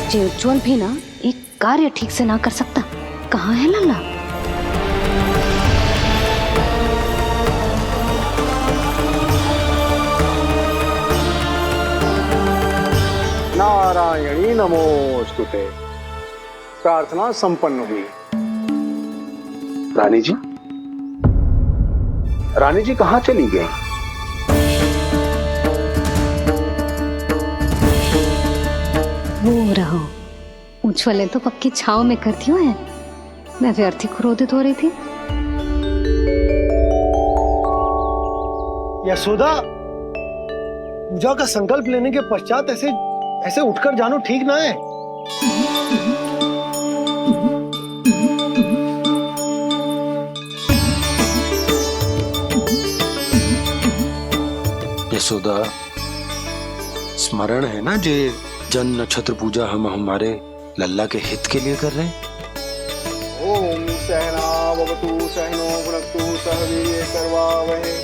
जे उज्जवल भी ना एक कार्य ठीक से ना कर सकता, कहाँ है लल्ला? नारायणी नमोस्तुते। प्रार्थना संपन्न हुई। रानी जी, रानी जी कहाँ चली गई? वो रहो, उज्ज्वल तो पक्की छाव में करती है, मैं व्यर्थ ही क्रोधित हो रही थी। यशोदा, पूजा का संकल्प लेने के पश्चात ऐसे ऐसे उठकर जानो ठीक ना है। यशोदा, स्मरण है ना जे जन नक्षत्र पूजा हम हमारे लल्ला के हित के लिए कर रहे हैं। ओम सहनावतु सहनो भुनक्तु सह वीर्यं करवावहै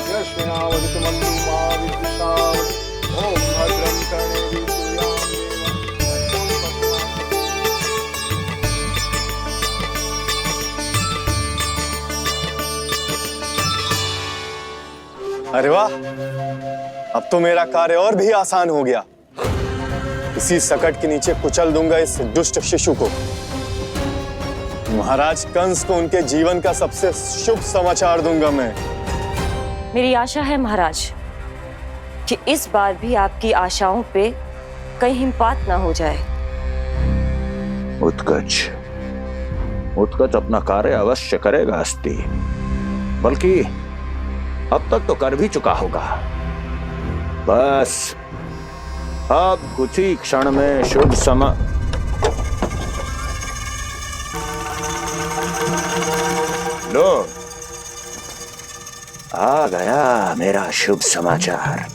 यस्मिनावधूतमस्तु मा विद्विषावहै। ओम भद्रं कर्णेभिः सूर्यां देवं। अरे वाह, अब तो मेरा कार्य और भी आसान हो गया। इसी सकट के नीचे कुचल दूंगा इस दुष्ट शिशु को। महाराज कंस को उनके जीवन का सबसे शुभ समाचार दूंगा मैं। मेरी आशा है महाराज कि इस बार भी आपकी आशाओं पे कहीं हिमपात ना हो जाए। उत्कच, उत्कच अपना कार्य अवश्य करेगा अस्ति, बल्कि अब तक तो कर भी चुका होगा। बस अब कुछ ही क्षण में शुभ समय। लो, आ गया मेरा शुभ समाचार।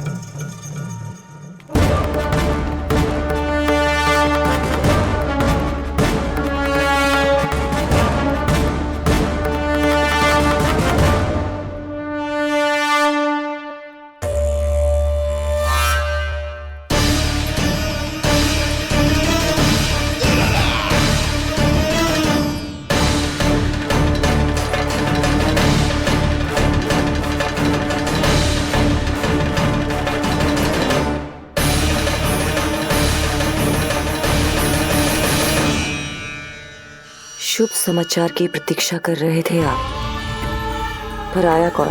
शुभ समाचार की प्रतीक्षा कर रहे थे आप, पर आया कौन?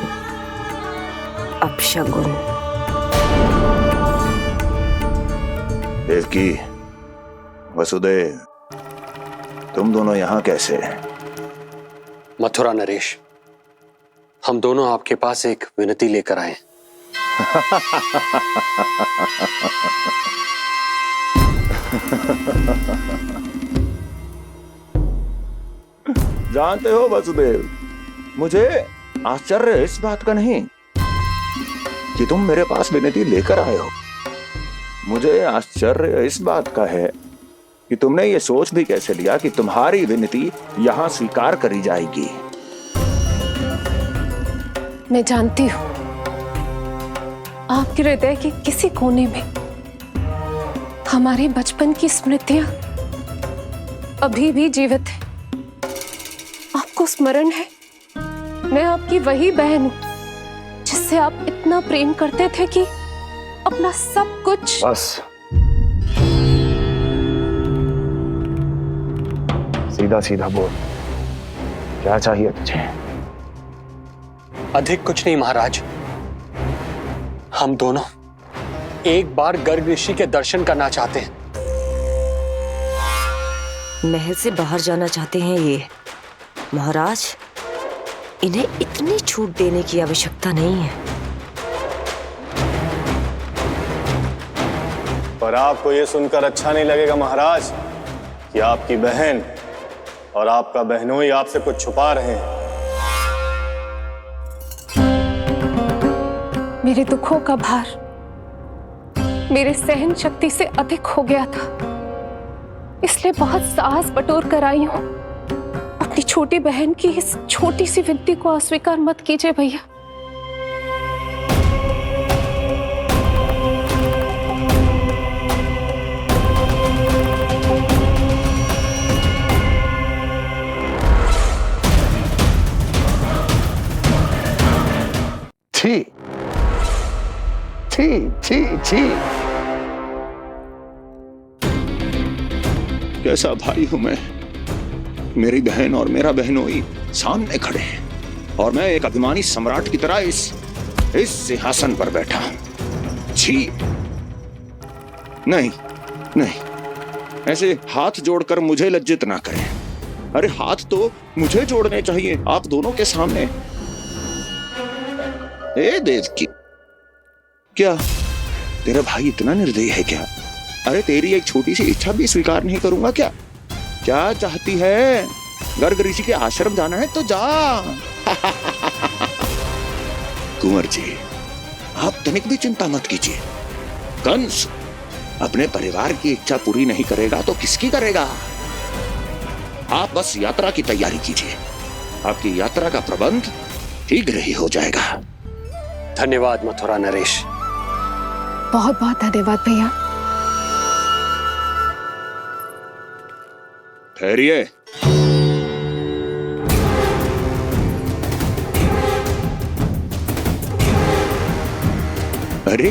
अपशगुन। देवकी, वसुदेव, तुम दोनों यहाँ कैसे? मथुरा नरेश, हम दोनों आपके पास एक विनती लेकर आए। जानते हो वसुदेव, मुझे आश्चर्य इस बात का नहीं कि तुम मेरे पास विनती लेकर आए हो। मुझे आश्चर्य इस बात का है कि तुमने ये सोच भी कैसे लिया कि तुम्हारी विनती यहां स्वीकार करी जाएगी। मैं जानती हूँ आपके हृदय के किसी कोने में हमारे बचपन की स्मृतियां अभी भी जीवित हैं। आपको स्मरण है, मैं आपकी वही बहन हूं जिससे आप इतना प्रेम करते थे कि अपना सब कुछ। बस सीधा सीधा बोल, क्या चाहिए तुझे? अधिक कुछ नहीं महाराज, हम दोनों एक बार गर्ग ऋषि के दर्शन करना चाहते हैं। महल से बाहर जाना चाहते हैं ये। महाराज, इन्हें इतनी छूट देने की आवश्यकता नहीं है। पर आपको ये सुनकर अच्छा नहीं लगेगा महाराज कि आपकी बहन और आपका बहनोई आपसे कुछ छुपा रहे हैं। मेरे दुखों का भार मेरे सहन शक्ति से अधिक हो गया था, इसलिए बहुत साहस बटोर कर आई हूं। अपनी छोटी बहन की इस छोटी सी विनती को अस्वीकार मत कीजिए भैया। छी छी छी छी। कैसा भाई हूं मैं। मेरी बहन और मेरा बहनोई सामने खड़े हैं और मैं एक अभिमानी सम्राट की तरह इस सिंहासन पर बैठा हूं। छी। नहीं नहीं, ऐसे हाथ जोड़कर मुझे लज्जित ना करें। अरे हाथ तो मुझे जोड़ने चाहिए आप दोनों के सामने। ए देवकी, क्या तेरा भाई इतना निर्दयी है क्या? अरे तेरी एक छोटी सी इच्छा भी स्वीकार नहीं करूंगा क्या? क्या चाहती है? गर्ग ऋषि के आश्रम जाना है तो जा। कुंवर जी, आप तनिक भी चिंता मत कीजिए। कंस अपने परिवार की इच्छा पूरी नहीं करेगा तो किसकी करेगा? आप बस यात्रा की तैयारी कीजिए। आपकी यात्रा का प्रबंध शीघ्र ही हो जाएगा। धन्यवाद मथुरा नरेश। बहुत बहुत धन्यवाद भैया। ठहरिए। अरे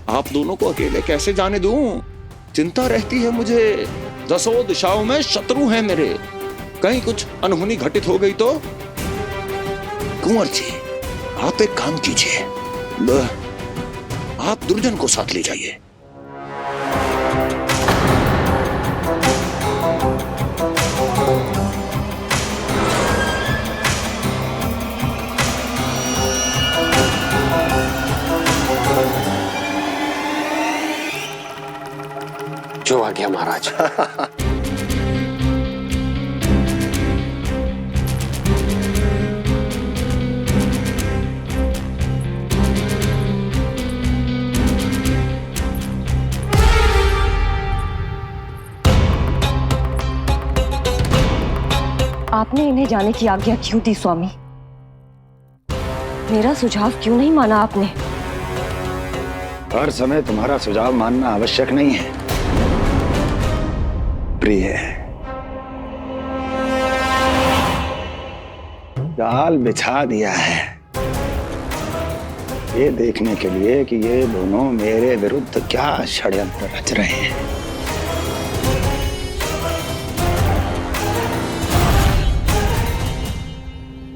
आप दोनों को अकेले कैसे जाने दूं? चिंता रहती है मुझे। दसों दिशाओं में शत्रु हैं मेरे। कहीं कुछ अनहोनी घटित हो गई तो? कुंवर जी, आप एक काम कीजिए, आप दुर्जन को साथ ले जाइए। जो आ गया महाराज। आपने इन्हें जाने की आज्ञा क्यों दी स्वामी? मेरा सुझाव क्यों नहीं माना आपने? हर समय तुम्हारा सुझाव मानना आवश्यक नहीं है प्रिय। जाल बिछा दिया है ये देखने के लिए कि ये दोनों मेरे विरुद्ध क्या षड्यंत्र रच रहे हैं।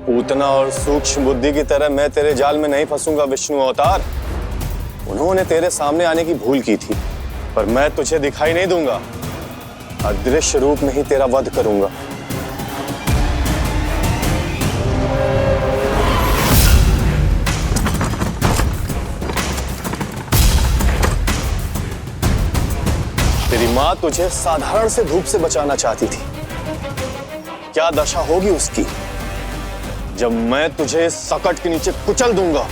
पूतना और सूक्ष्म बुद्धि की तरह मैं तेरे जाल में नहीं फंसूंगा विष्णु अवतार। उन्होंने तेरे सामने आने की भूल की थी, पर मैं तुझे दिखाई नहीं दूंगा। अदृश्य रूप में ही तेरा वध करूंगा। तेरी मां तुझे साधारण से धूप से बचाना चाहती थी। क्या दशा होगी उसकी जब मैं तुझे सकट के नीचे कुचल दूंगा।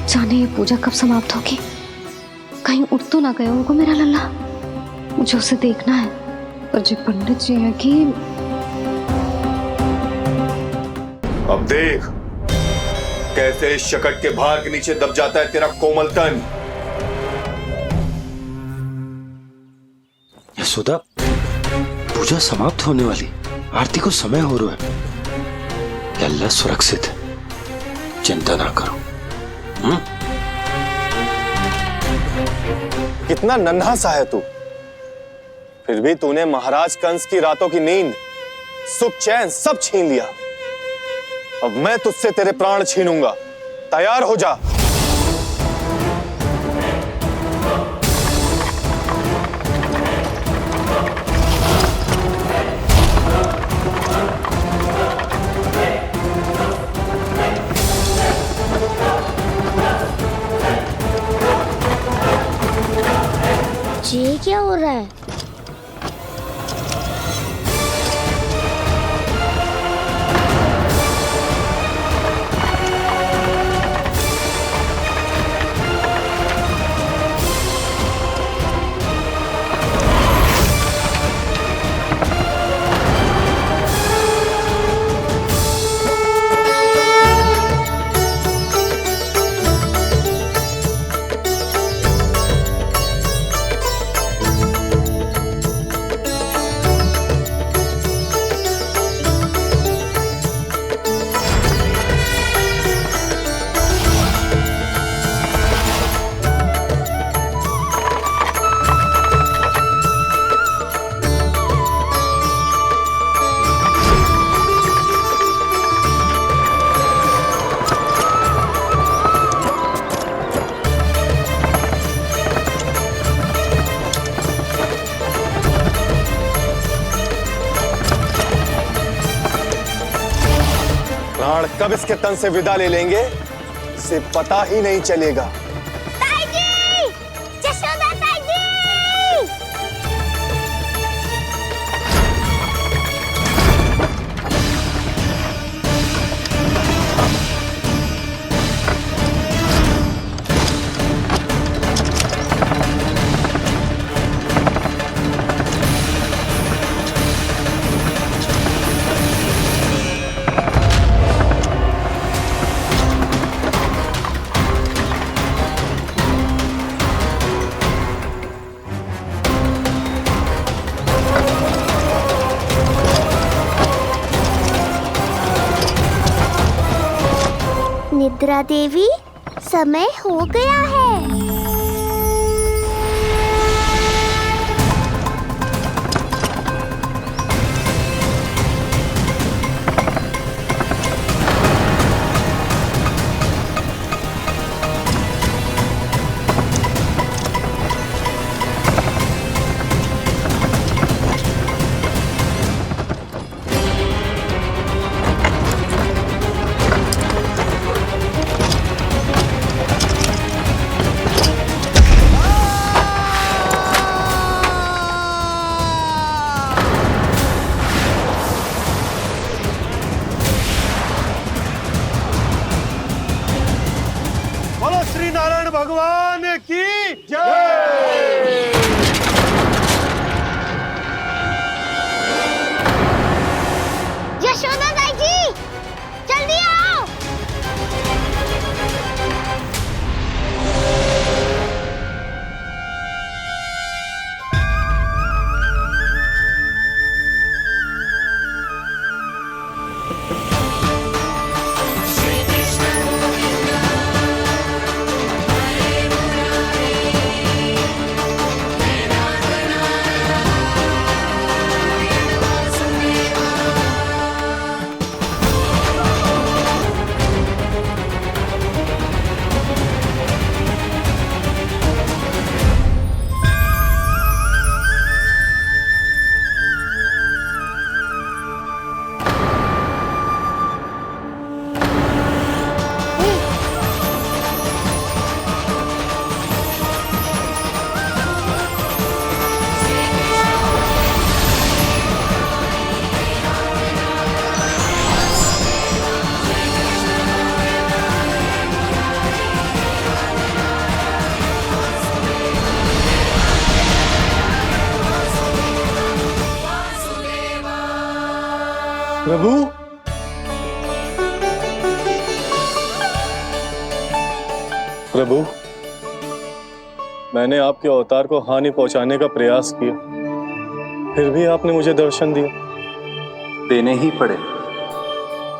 जाने ये पूजा कब समाप्त होगी? कहीं उठ तो ना गए उनको मेरा लल्ला। मुझे उसे देखना है। पर जो पंडित जी है कि अब देख कैसे इस शकट के भार के नीचे दब जाता है तेरा कोमल तन। यशोदा, पूजा समाप्त होने वाली, आरती को समय हो रहा है। लल्ला सुरक्षित है, चिंता ना करो। कितना नन्हा सा है तू, फिर भी तूने महाराज कंस की रातों की नींद सुख चैन सब छीन लिया। अब मैं तुझसे तेरे प्राण छीनूंगा। तैयार हो जा। ये क्या हो रहा है? प्राण कब इसके तन से विदा ले लेंगे इसे पता ही नहीं चलेगा। ताई जी! जशोदा ताई जी! निद्रा देवी, समय हो गया है। बोलो श्री नारायण भगवान की जय। यशोदा ताई जी, जल्दी आओ। प्रभु, प्रभु, मैंने आपके अवतार को हानि पहुंचाने का प्रयास किया, फिर भी आपने मुझे दर्शन दिया। देने ही पड़े।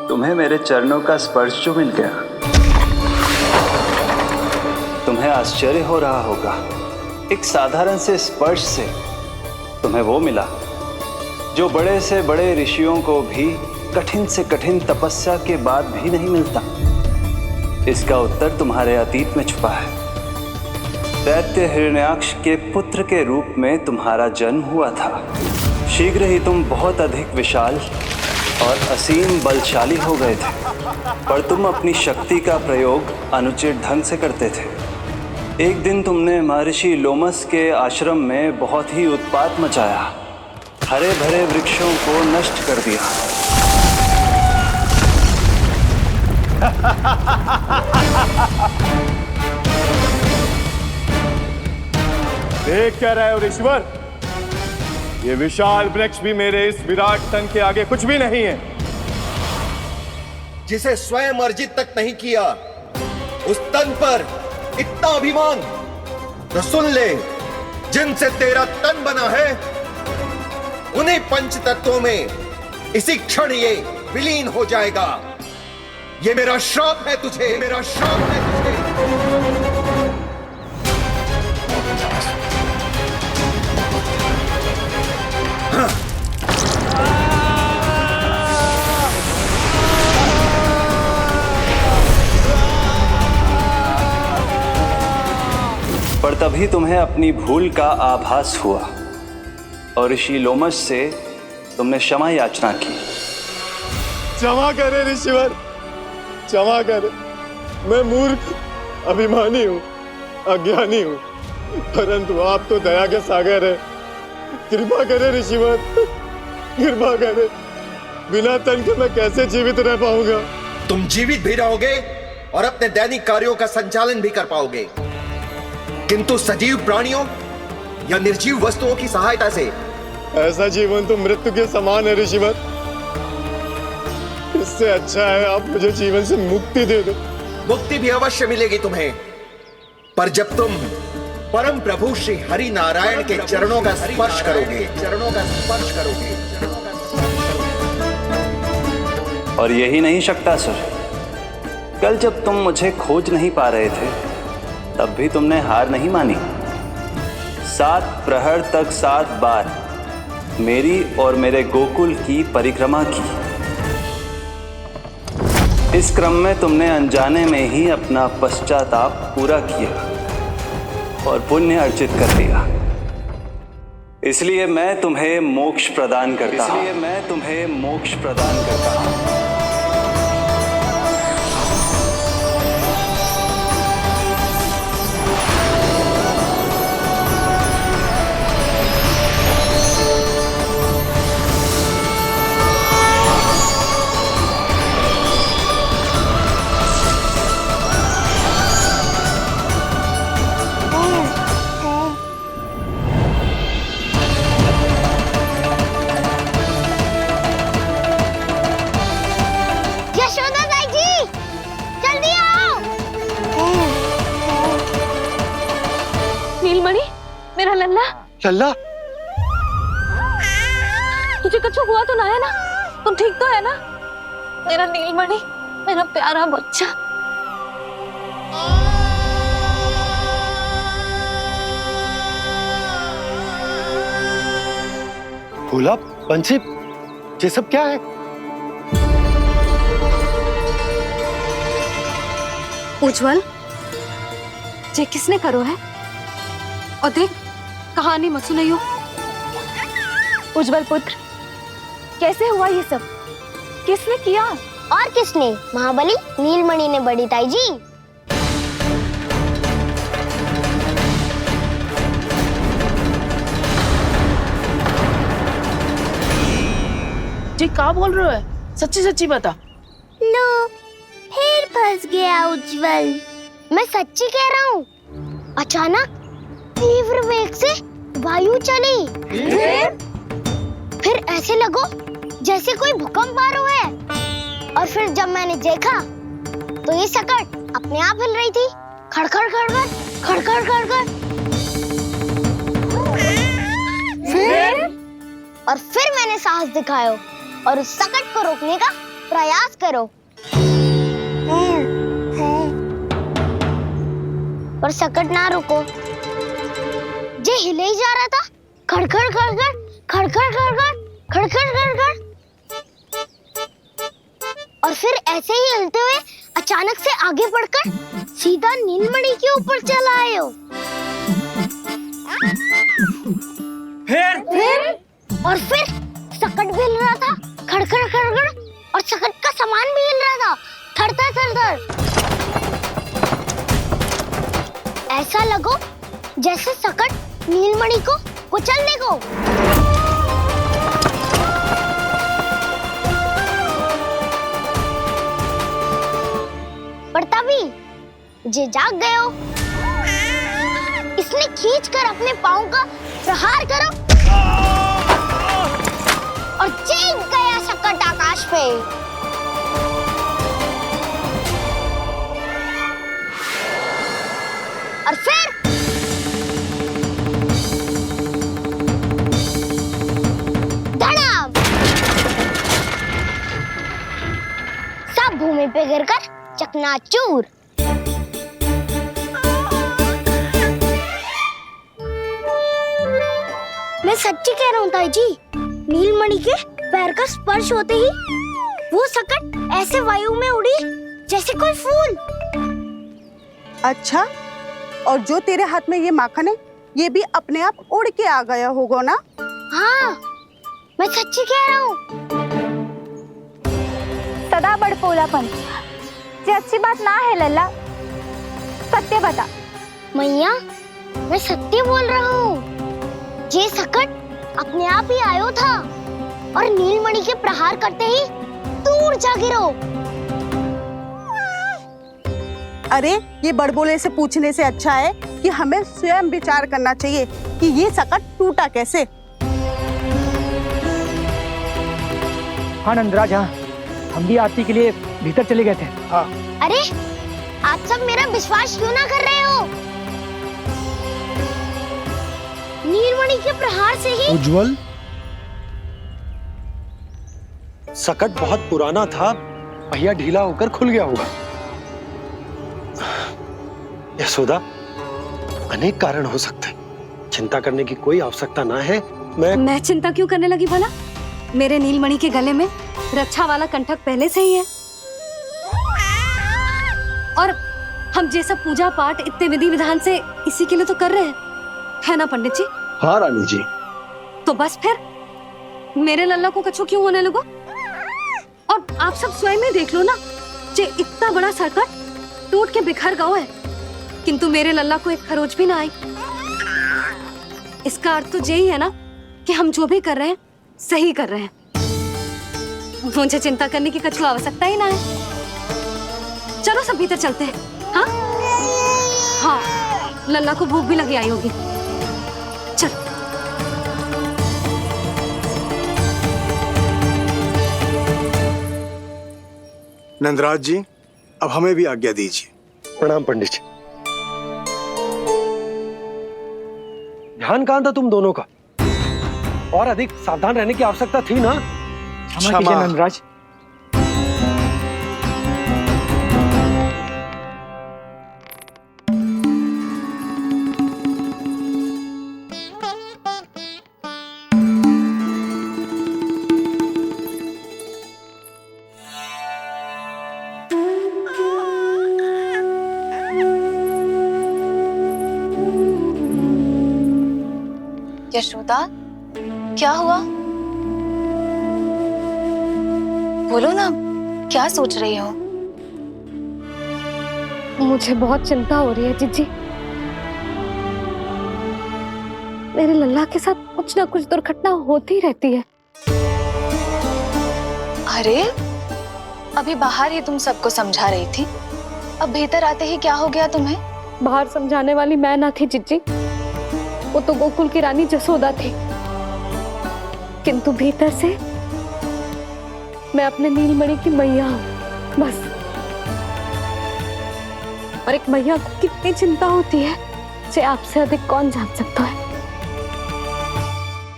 तुम्हें मेरे चरणों का स्पर्श जो मिल गया, तुम्हें आश्चर्य हो रहा होगा। एक साधारण से स्पर्श से तुम्हें वो मिला जो बड़े से बड़े ऋषियों को भी कठिन से कठिन तपस्या के बाद भी नहीं मिलता। इसका उत्तर तुम्हारे अतीत में छुपा है। दैत्य हिरण्याक्ष के पुत्र के रूप में तुम्हारा जन्म हुआ था। शीघ्र ही तुम बहुत अधिक विशाल और असीम बलशाली हो गए थे, पर तुम अपनी शक्ति का प्रयोग अनुचित ढंग से करते थे। एक दिन तुमने महर्षि लोमस के आश्रम में बहुत ही उत्पात मचाया, हरे भरे वृक्षों को नष्ट कर दिया। देख क्या रहे हो ऋषिवर? ये विशाल वृक्ष भी मेरे इस विराट तन के आगे कुछ भी नहीं है। जिसे स्वयं अर्जित तक नहीं किया, उस तन पर इतना अभिमान, तो सुन ले, जिनसे तेरा तन बना है उन्हीं पंच तत्वों में इसी क्षण ये विलीन हो जाएगा। ये मेरा श्राप है तुझे, मेरा श्राप है तुझे। पर तभी तुम्हें अपनी भूल का आभास हुआ और ऋषि लोमस से तुमने क्षमा याचना की। क्षमा करे ऋषिवर, क्षमा करे। मैं मूर्ख, अभिमानी हूँ, अज्ञानी हूँ, परंतु आप तो दया के सागर है। कृपा करे ऋषिवर, कृपा करे। बिना तन के मैं कैसे जीवित रह पाऊंगा? तुम जीवित भी रहोगे और अपने दैनिक कार्यों का संचालन भी कर पाओगे, किंतु सजीव प्राणियों या निर्जीव वस्तुओं की सहायता से। ऐसा जीवन तो मृत्यु के समान है ऋषिवर। इससे अच्छा है आप मुझे जीवन से मुक्ति दे दो। मुक्ति भी अवश्य मिलेगी तुम्हें, पर जब तुम परम प्रभु श्री हरि नारायण के चरणों का स्पर्श करोगे, चरणों का स्पर्श करोगे। और यही नहीं शक्तासुर, कल जब तुम मुझे खोज नहीं पा रहे थे, तब भी तुमने हार नहीं मानी। 7 प्रहर तक 7 बार मेरी और मेरे गोकुल की परिक्रमा की। इस क्रम में तुमने अनजाने में ही अपना पश्चाताप पूरा किया और पुण्य अर्जित कर लिया। इसलिए मैं तुम्हें मोक्ष प्रदान करता हूं। इसलिए मैं तुम्हें मोक्ष प्रदान करता हूं। मेरा लल्ला, लल्ला, तुझे कुछ हुआ तो ना है ना? तुम ठीक तो है ना? मेरा नीलमणि, मेरा प्यारा बच्चा। भोला, बंसी, ये सब क्या है? उज्जवल, ये किसने करो है? और देख, कहानी मत सुनाइयो। उज्जवल पुत्र, कैसे हुआ ये सब? किसने किया? और किसने? महाबली नीलमणि ने, बड़ी ताई जी। जी क्या बोल रहे हो? सच्ची सच्ची बता। लो, फिर फंस गया उज्जवल। मैं सच्ची कह रहा हूँ। अचानक तीव्र वेग से वायु चली, फिर ऐसे लगो जैसे कोई भूकंप आ रहा है। और फिर जब मैंने देखा तो ये सकट अपने आप हिल रही थी, खड़खड़ खड़खड़ खड़खड़ खड़खड़। फिर मैंने साहस दिखाया और उस सकट को रोकने का प्रयास करो, पर सकट ना रुको। जे हिले ही जा रहा था, खड़खड़ खड़खड़ खड़खड़ खड़खड़। खड़खड़ खड़खड़, और फिर ऐसे ही हिलते हुए अचानक से आगे बढ़कर सीधा नीलमणि के ऊपर चला आए हो। फिर और फिर सकट भी हिल रहा था, खड़खड़ खड़खड़, और सकट का सामान भी हिल रहा था, थरथर थरथर। ऐसा लगो जैसे सकट नीलमणि को कुचलने को। पर तभी जे जाग गए हो। इसने खींचकर अपने पाँव का प्रहार करो और चीख गया सकट आकाश पे। और फिर धड़ाम, सब भूमि पे गिरकर चकनाचूर। मैं सच्ची कह रहा हूँ ताई जी, नीलमणि के पैर का स्पर्श होते ही वो सकट ऐसे वायु में उड़ी जैसे कोई फूल। अच्छा, और जो तेरे हाथ में ये माखन है, ये भी अपने आप उड़ के आ गया होगा ना? हाँ, मैं सच्ची कह रहा हूँ। सदा बड़पोलापन, ये अच्छी बात ना है लल्ला, सत्य बता। मैया, मैं सत्य बोल रहा हूँ। ये सकट अपने आप ही आयो था और नीलमणि के प्रहार करते ही दूर जा गिरो। अरे, ये बड़बोले से पूछने से अच्छा है कि हमें स्वयं विचार करना चाहिए कि ये सकट टूटा कैसे। हाँ नंदराज, हाँ, हम भी आरती के लिए भीतर चले गए थे। हाँ। अरे, आप सब मेरा विश्वास क्यों ना कर रहे हो? नीलमणि के प्रहार से ही उज्जवल, सकट बहुत पुराना था, पहिया ढीला होकर खुल गया होगा। यशोदा, अनेक कारण हो सकते हैं, चिंता करने की कोई आवश्यकता ना है। मैं चिंता क्यों करने लगी भला? मेरे नीलमणि के गले में रक्षा वाला कंठक पहले से ही है, और हम जैसा पूजा पाठ इतने विधि विधान से इसी के लिए तो कर रहे हैं, है ना पंडित जी? हाँ रानी जी। तो बस फिर मेरे लल्ला को कछु क्यों होने लगो? और आप सब स्वयं ही देख लो ना, जे इतना बड़ा सकट टूट के बिखर गया है, किंतु मेरे लल्ला को एक खरोच भी ना आई। इसका अर्थ तो यही है ना कि हम जो भी कर रहे हैं सही कर रहे हैं। मुझे चिंता करने की कछु आवश्यकता ही ना है। चलो सब भीतर चलते हैं। हाँ हाँ, लल्ला को भूख भी लगी आई होगी। चल। नंदराज जी, अब हमें भी आज्ञा दीजिए। प्रणाम पंडित जी। ध्यान कहाँ था तुम दोनों का? और अधिक सावधान रहने की आवश्यकता थी ना? क्षमा कीजिए नंदराज। यशोदा, क्या हुआ? बोलो ना, क्या सोच रही हो? मुझे बहुत चिंता हो रही है जीजी। मेरे लल्ला के साथ कुछ ना कुछ दुर्घटना होती रहती है। अरे, अभी बाहर ही तुम सबको समझा रही थी, अब भीतर आते ही क्या हो गया तुम्हें? बाहर समझाने वाली मैं ना थी जीजी, वो तो गोकुल की रानी जसोदा थी, किंतु भीतर से मैं अपने नीलमणि की मैया हूँ, बस। और एक मैया को कितनी चिंता होती है, इसे आपसे अधिक कौन जान सकता है।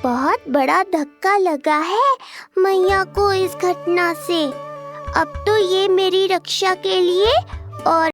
बहुत बड़ा धक्का लगा है मैया को इस घटना से। अब तो ये मेरी रक्षा के लिए और